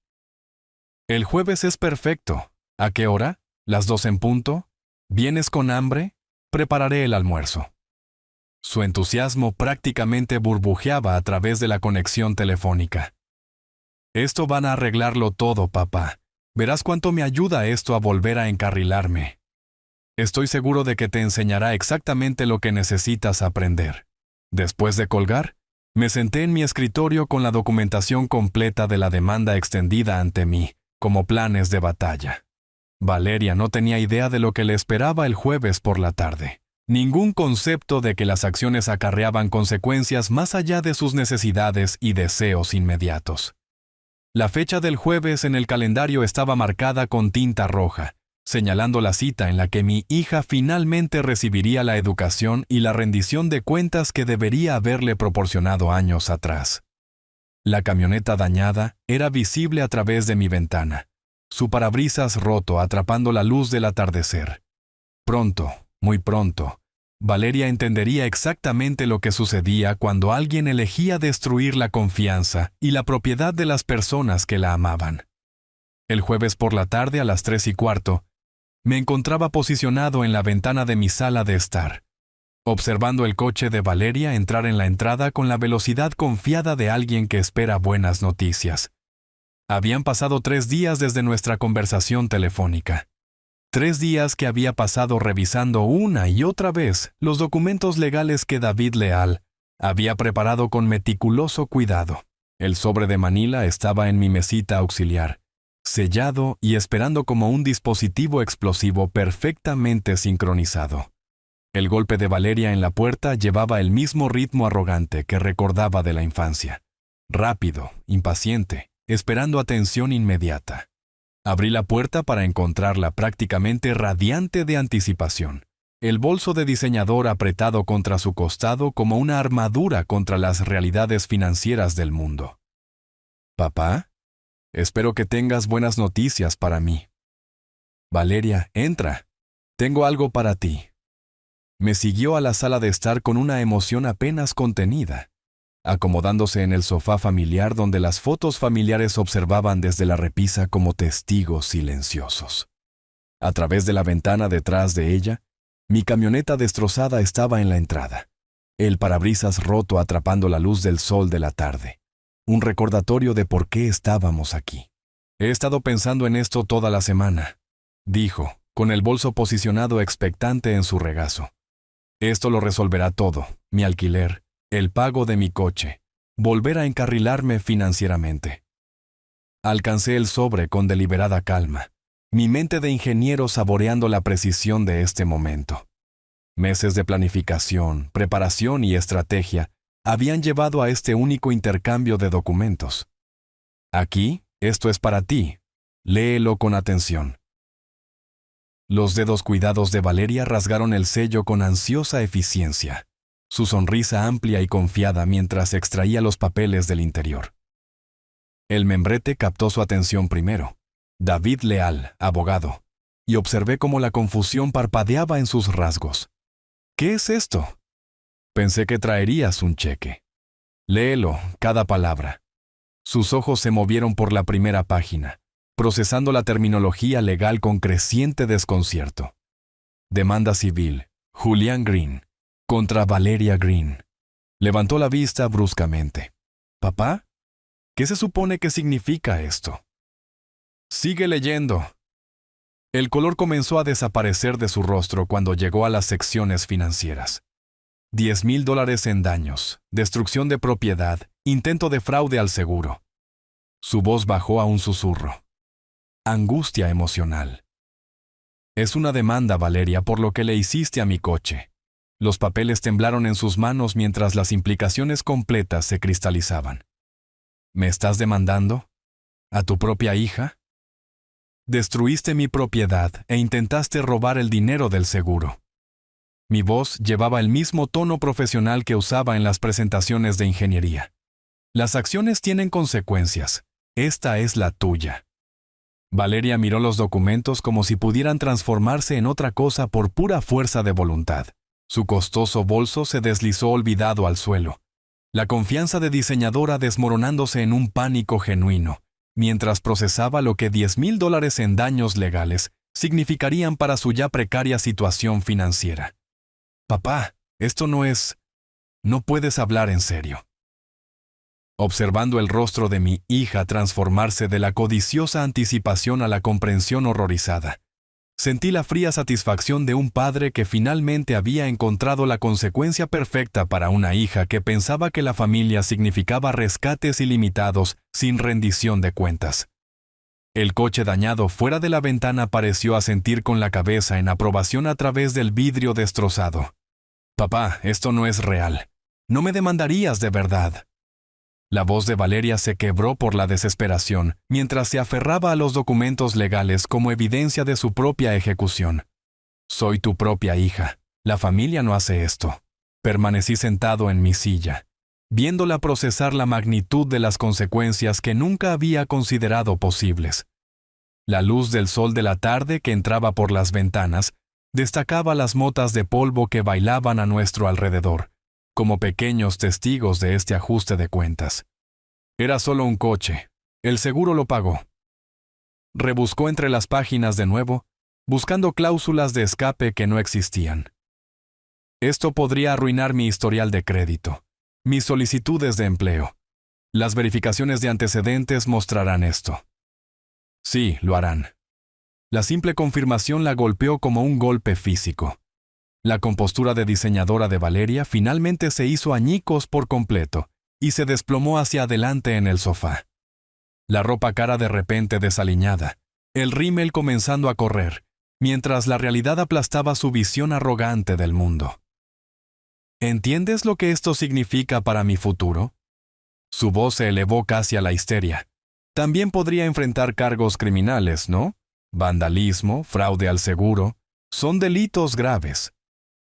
El jueves es perfecto. ¿A qué hora? ¿Las 2 en punto? ¿Vienes con hambre? Prepararé el almuerzo. Su entusiasmo prácticamente burbujeaba a través de la conexión telefónica. Esto van a arreglarlo todo, papá. Verás cuánto me ayuda esto a volver a encarrilarme. Estoy seguro de que te enseñará exactamente lo que necesitas aprender. Después de colgar, me senté en mi escritorio con la documentación completa de la demanda extendida ante mí, como planes de batalla. Valeria no tenía idea de lo que le esperaba el jueves por la tarde. Ningún concepto de que las acciones acarreaban consecuencias más allá de sus necesidades y deseos inmediatos. La fecha del jueves en el calendario estaba marcada con tinta roja, señalando la cita en la que mi hija finalmente recibiría la educación y la rendición de cuentas que debería haberle proporcionado años atrás. La camioneta dañada era visible a través de mi ventana, su parabrisas roto atrapando la luz del atardecer. Pronto, muy pronto, Valeria entendería exactamente lo que sucedía cuando alguien elegía destruir la confianza y la propiedad de las personas que la amaban. El jueves por la tarde a las 3:15, me encontraba posicionado en la ventana de mi sala de estar, observando el coche de Valeria entrar en la entrada con la velocidad confiada de alguien que espera buenas noticias. Habían pasado 3 días desde nuestra conversación telefónica. 3 días que había pasado revisando una y otra vez los documentos legales que David Leal había preparado con meticuloso cuidado. El sobre de Manila estaba en mi mesita auxiliar, sellado y esperando como un dispositivo explosivo perfectamente sincronizado. El golpe de Valeria en la puerta llevaba el mismo ritmo arrogante que recordaba de la infancia. Rápido, impaciente, esperando atención inmediata. Abrí la puerta para encontrarla prácticamente radiante de anticipación, el bolso de diseñador apretado contra su costado como una armadura contra las realidades financieras del mundo. ¿Papá? Espero que tengas buenas noticias para mí. Valeria, entra. Tengo algo para ti. Me siguió a la sala de estar con una emoción apenas contenida, acomodándose en el sofá familiar donde las fotos familiares observaban desde la repisa como testigos silenciosos. A través de la ventana detrás de ella, mi camioneta destrozada estaba en la entrada, el parabrisas roto atrapando la luz del sol de la tarde, un recordatorio de por qué estábamos aquí. He estado pensando en esto toda la semana, dijo, con el bolso posicionado expectante en su regazo. Esto lo resolverá todo, mi alquiler, el pago de mi coche, volver a encarrilarme financieramente. Alcancé el sobre con deliberada calma, mi mente de ingeniero saboreando la precisión de este momento. Meses de planificación, preparación y estrategia habían llevado a este único intercambio de documentos. Aquí, esto es para ti. Léelo con atención. Los dedos cuidados de Valeria rasgaron el sello con ansiosa eficiencia, su sonrisa amplia y confiada mientras extraía los papeles del interior. El membrete captó su atención primero. David Leal, abogado, y observé cómo la confusión parpadeaba en sus rasgos. ¿Qué es esto? Pensé que traerías un cheque. Léelo, cada palabra. Sus ojos se movieron por la primera página, procesando la terminología legal con creciente desconcierto. Demanda civil, Julian Green, contra Valeria Green. Levantó la vista bruscamente. ¿Papá? ¿Qué se supone que significa esto? Sigue leyendo. El color comenzó a desaparecer de su rostro cuando llegó a las secciones financieras. $10,000 en daños, destrucción de propiedad, intento de fraude al seguro. Su voz bajó a un susurro. Angustia emocional. Es una demanda, Valeria, por lo que le hiciste a mi coche. Los papeles temblaron en sus manos mientras las implicaciones completas se cristalizaban. ¿Me estás demandando? ¿A tu propia hija? Destruiste mi propiedad e intentaste robar el dinero del seguro. Mi voz llevaba el mismo tono profesional que usaba en las presentaciones de ingeniería. Las acciones tienen consecuencias. Esta es la tuya. Valeria miró los documentos como si pudieran transformarse en otra cosa por pura fuerza de voluntad. Su costoso bolso se deslizó olvidado al suelo. La confianza de diseñadora desmoronándose en un pánico genuino, mientras procesaba lo que $10,000 en daños legales significarían para su ya precaria situación financiera. Papá, esto no es... No puedes hablar en serio. Observando el rostro de mi hija transformarse de la codiciosa anticipación a la comprensión horrorizada, sentí la fría satisfacción de un padre que finalmente había encontrado la consecuencia perfecta para una hija que pensaba que la familia significaba rescates ilimitados sin rendición de cuentas. El coche dañado fuera de la ventana pareció asentir con la cabeza en aprobación a través del vidrio destrozado. Papá, esto no es real. No me demandarías de verdad. La voz de Valeria se quebró por la desesperación mientras se aferraba a los documentos legales como evidencia de su propia ejecución. Soy tu propia hija. La familia no hace esto. Permanecí sentado en mi silla, viéndola procesar la magnitud de las consecuencias que nunca había considerado posibles. La luz del sol de la tarde que entraba por las ventanas destacaba las motas de polvo que bailaban a nuestro alrededor, como pequeños testigos de este ajuste de cuentas. Era solo un coche. El seguro lo pagó. Rebuscó entre las páginas de nuevo, buscando cláusulas de escape que no existían. Esto podría arruinar mi historial de crédito, mis solicitudes de empleo. Las verificaciones de antecedentes mostrarán esto. Sí, lo harán. La simple confirmación la golpeó como un golpe físico. La compostura de diseñadora de Valeria finalmente se hizo añicos por completo y se desplomó hacia adelante en el sofá. La ropa cara de repente desaliñada, el rímel comenzando a correr, mientras la realidad aplastaba su visión arrogante del mundo. ¿Entiendes lo que esto significa para mi futuro? Su voz se elevó casi a la histeria. También podría enfrentar cargos criminales, ¿no? Vandalismo, fraude al seguro, son delitos graves.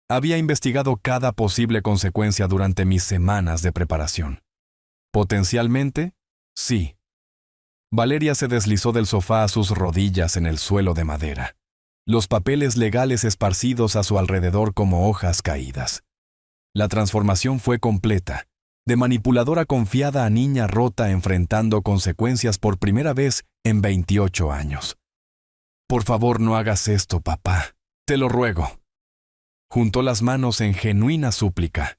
Había investigado cada posible consecuencia durante mis semanas de preparación. Potencialmente, sí. Valeria se deslizó del sofá a sus rodillas en el suelo de madera, los papeles legales esparcidos a su alrededor como hojas caídas. La transformación fue completa, de manipuladora confiada a niña rota enfrentando consecuencias por primera vez en 28 años. Por favor, no hagas esto, papá. Te lo ruego. Juntó las manos en genuina súplica.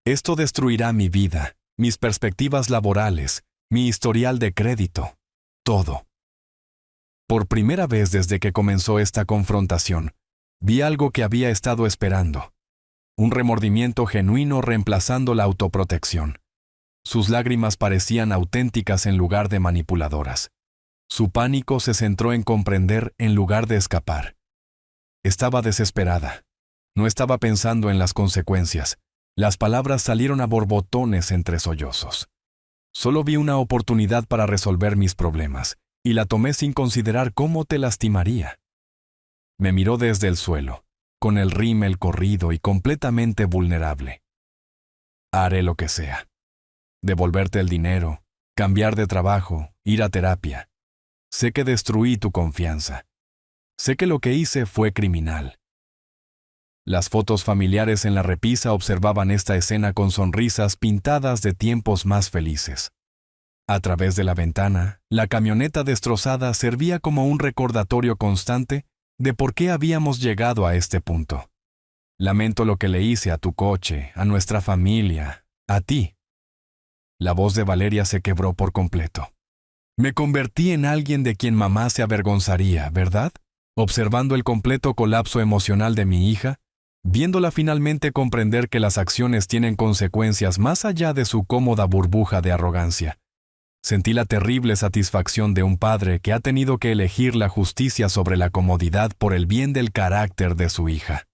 Esto destruirá mi vida, mis perspectivas laborales, mi historial de crédito, todo. Por primera vez desde que comenzó esta confrontación, vi algo que había estado esperando. Un remordimiento genuino reemplazando la autoprotección. Sus lágrimas parecían auténticas en lugar de manipuladoras. Su pánico se centró en comprender en lugar de escapar. Estaba desesperada. No estaba pensando en las consecuencias. Las palabras salieron a borbotones entre sollozos. Solo vi una oportunidad para resolver mis problemas, y la tomé sin considerar cómo te lastimaría. Me miró desde el suelo, con el rímel corrido y completamente vulnerable. Haré lo que sea. Devolverte el dinero, cambiar de trabajo, ir a terapia. Sé que destruí tu confianza. Sé que lo que hice fue criminal. Las fotos familiares en la repisa observaban esta escena con sonrisas pintadas de tiempos más felices. A través de la ventana, la camioneta destrozada servía como un recordatorio constante de por qué habíamos llegado a este punto. Lamento lo que le hice a tu coche, a nuestra familia, a ti. La voz de Valeria se quebró por completo. Me convertí en alguien de quien mamá se avergonzaría, ¿verdad? Observando el completo colapso emocional de mi hija, viéndola finalmente comprender que las acciones tienen consecuencias más allá de su cómoda burbuja de arrogancia. Sentí la terrible satisfacción de un padre que ha tenido que elegir la justicia sobre la comodidad por el bien del carácter de su hija.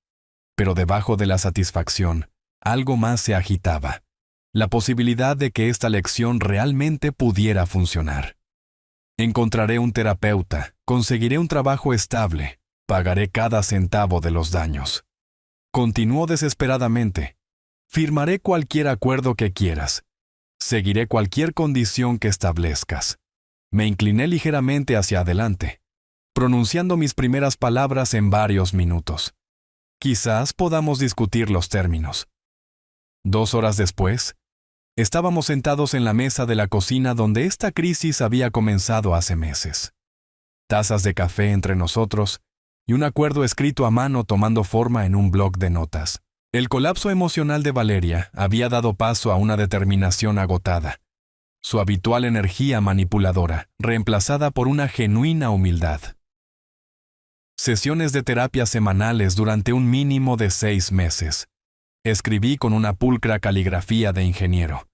Pero debajo de la satisfacción, algo más se agitaba. La posibilidad de que esta lección realmente pudiera funcionar. Encontraré un terapeuta, conseguiré un trabajo estable, pagaré cada centavo de los daños. Continuó desesperadamente. Firmaré cualquier acuerdo que quieras. Seguiré cualquier condición que establezcas. Me incliné ligeramente hacia adelante, pronunciando mis primeras palabras en varios minutos. Quizás podamos discutir los términos. 2 horas después, estábamos sentados en la mesa de la cocina donde esta crisis había comenzado hace meses. Tazas de café entre nosotros y un acuerdo escrito a mano tomando forma en un bloc de notas. El colapso emocional de Valeria había dado paso a una determinación agotada. Su habitual energía manipuladora, reemplazada por una genuina humildad. Sesiones de terapia semanales durante un mínimo de 6 meses. Escribí con una pulcra caligrafía de ingeniero,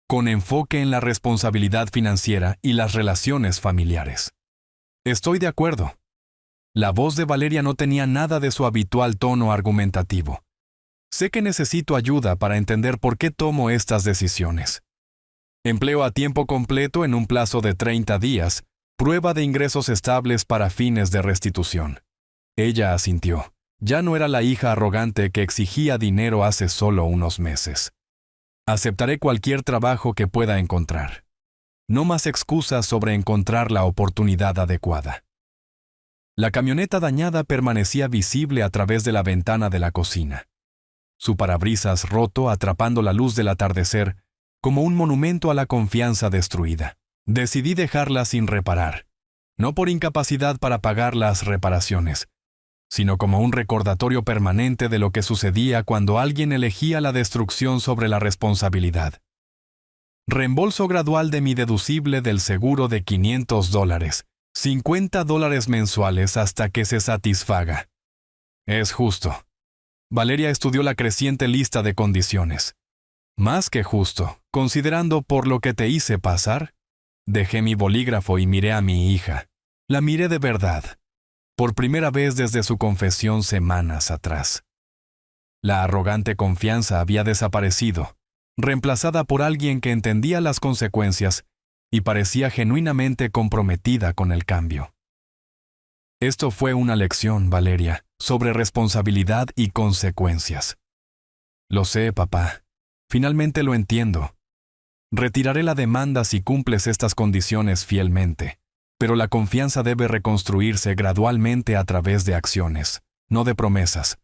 con enfoque en la responsabilidad financiera y las relaciones familiares. Estoy de acuerdo. La voz de Valeria no tenía nada de su habitual tono argumentativo. Sé que necesito ayuda para entender por qué tomo estas decisiones. Empleo a tiempo completo en un plazo de 30 días, prueba de ingresos estables para fines de restitución. Ella asintió. Ya no era la hija arrogante que exigía dinero hace solo unos meses. Aceptaré cualquier trabajo que pueda encontrar. No más excusas sobre encontrar la oportunidad adecuada. La camioneta dañada permanecía visible a través de la ventana de la cocina. Su parabrisas roto atrapando la luz del atardecer como un monumento a la confianza destruida. Decidí dejarla sin reparar, no por incapacidad para pagar las reparaciones, sino como un recordatorio permanente de lo que sucedía cuando alguien elegía la destrucción sobre la responsabilidad. Reembolso gradual de mi deducible del seguro de $500, $50 mensuales hasta que se satisfaga. Es justo. Valeria estudió la creciente lista de condiciones. Más que justo, considerando por lo que te hice pasar. Dejé mi bolígrafo y miré a mi hija. La miré de verdad. Por primera vez desde su confesión semanas atrás. La arrogante confianza había desaparecido, reemplazada por alguien que entendía las consecuencias y parecía genuinamente comprometida con el cambio. Esto fue una lección, Valeria, sobre responsabilidad y consecuencias. Lo sé, papá. Finalmente lo entiendo. Retiraré la demanda si cumples estas condiciones fielmente. Pero la confianza debe reconstruirse gradualmente a través de acciones, no de promesas.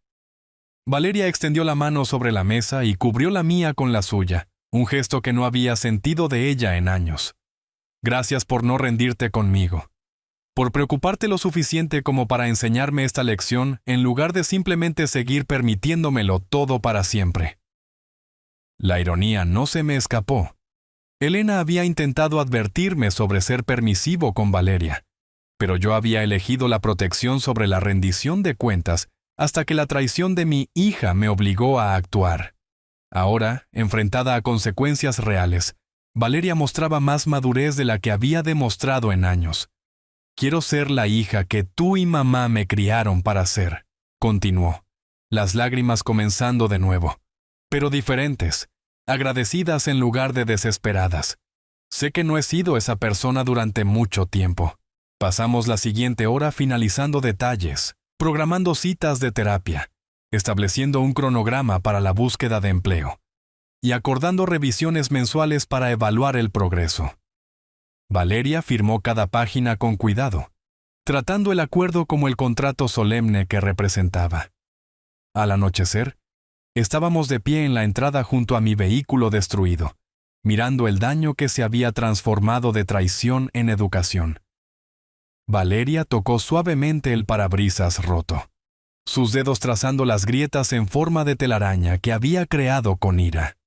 Valeria extendió la mano sobre la mesa y cubrió la mía con la suya, un gesto que no había sentido de ella en años. Gracias por no rendirte conmigo. Por preocuparte lo suficiente como para enseñarme esta lección en lugar de simplemente seguir permitiéndomelo todo para siempre. La ironía no se me escapó. Elena había intentado advertirme sobre ser permisivo con Valeria, pero yo había elegido la protección sobre la rendición de cuentas hasta que la traición de mi hija me obligó a actuar. Ahora, enfrentada a consecuencias reales, Valeria mostraba más madurez de la que había demostrado en años. Quiero ser la hija que tú y mamá me criaron para ser, continuó, las lágrimas comenzando de nuevo, pero diferentes. Agradecidas en lugar de desesperadas. Sé que no he sido esa persona durante mucho tiempo. Pasamos la siguiente hora finalizando detalles, programando citas de terapia, estableciendo un cronograma para la búsqueda de empleo y acordando revisiones mensuales para evaluar el progreso. Valeria firmó cada página con cuidado, tratando el acuerdo como el contrato solemne que representaba. Al anochecer, estábamos de pie en la entrada junto a mi vehículo destruido, mirando el daño que se había transformado de traición en educación. Valeria tocó suavemente el parabrisas roto, sus dedos trazando las grietas en forma de telaraña que había creado con ira.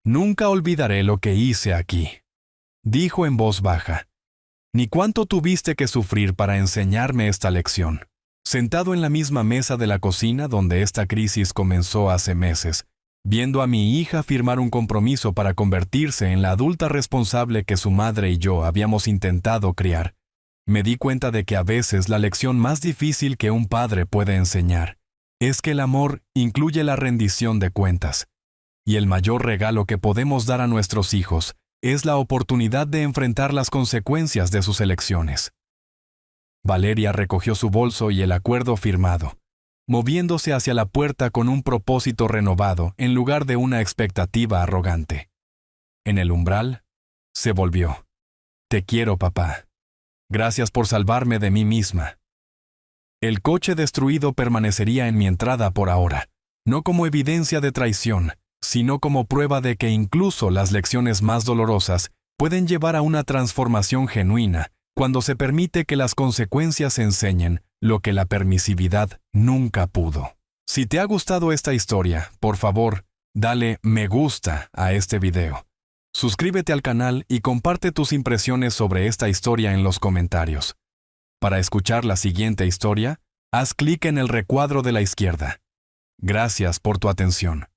Nunca olvidaré lo que hice aquí, dijo en voz baja. Ni cuánto tuviste que sufrir para enseñarme esta lección. Sentado en la misma mesa de la cocina donde esta crisis comenzó hace meses, viendo a mi hija firmar un compromiso para convertirse en la adulta responsable que su madre y yo habíamos intentado criar, me di cuenta de que a veces la lección más difícil que un padre puede enseñar es que el amor incluye la rendición de cuentas, y el mayor regalo que podemos dar a nuestros hijos es la oportunidad de enfrentar las consecuencias de sus elecciones. Valeria recogió su bolso y el acuerdo firmado, moviéndose hacia la puerta con un propósito renovado en lugar de una expectativa arrogante. En el umbral, se volvió. Te quiero, papá. Gracias por salvarme de mí misma. El coche destruido permanecería en mi entrada por ahora, no como evidencia de traición, sino como prueba de que incluso las lecciones más dolorosas pueden llevar a una transformación genuina cuando se permite que las consecuencias enseñen lo que la permisividad nunca pudo. Si te ha gustado esta historia, por favor, dale me gusta a este video. Suscríbete al canal y comparte tus impresiones sobre esta historia en los comentarios. Para escuchar la siguiente historia, haz clic en el recuadro de la izquierda. Gracias por tu atención.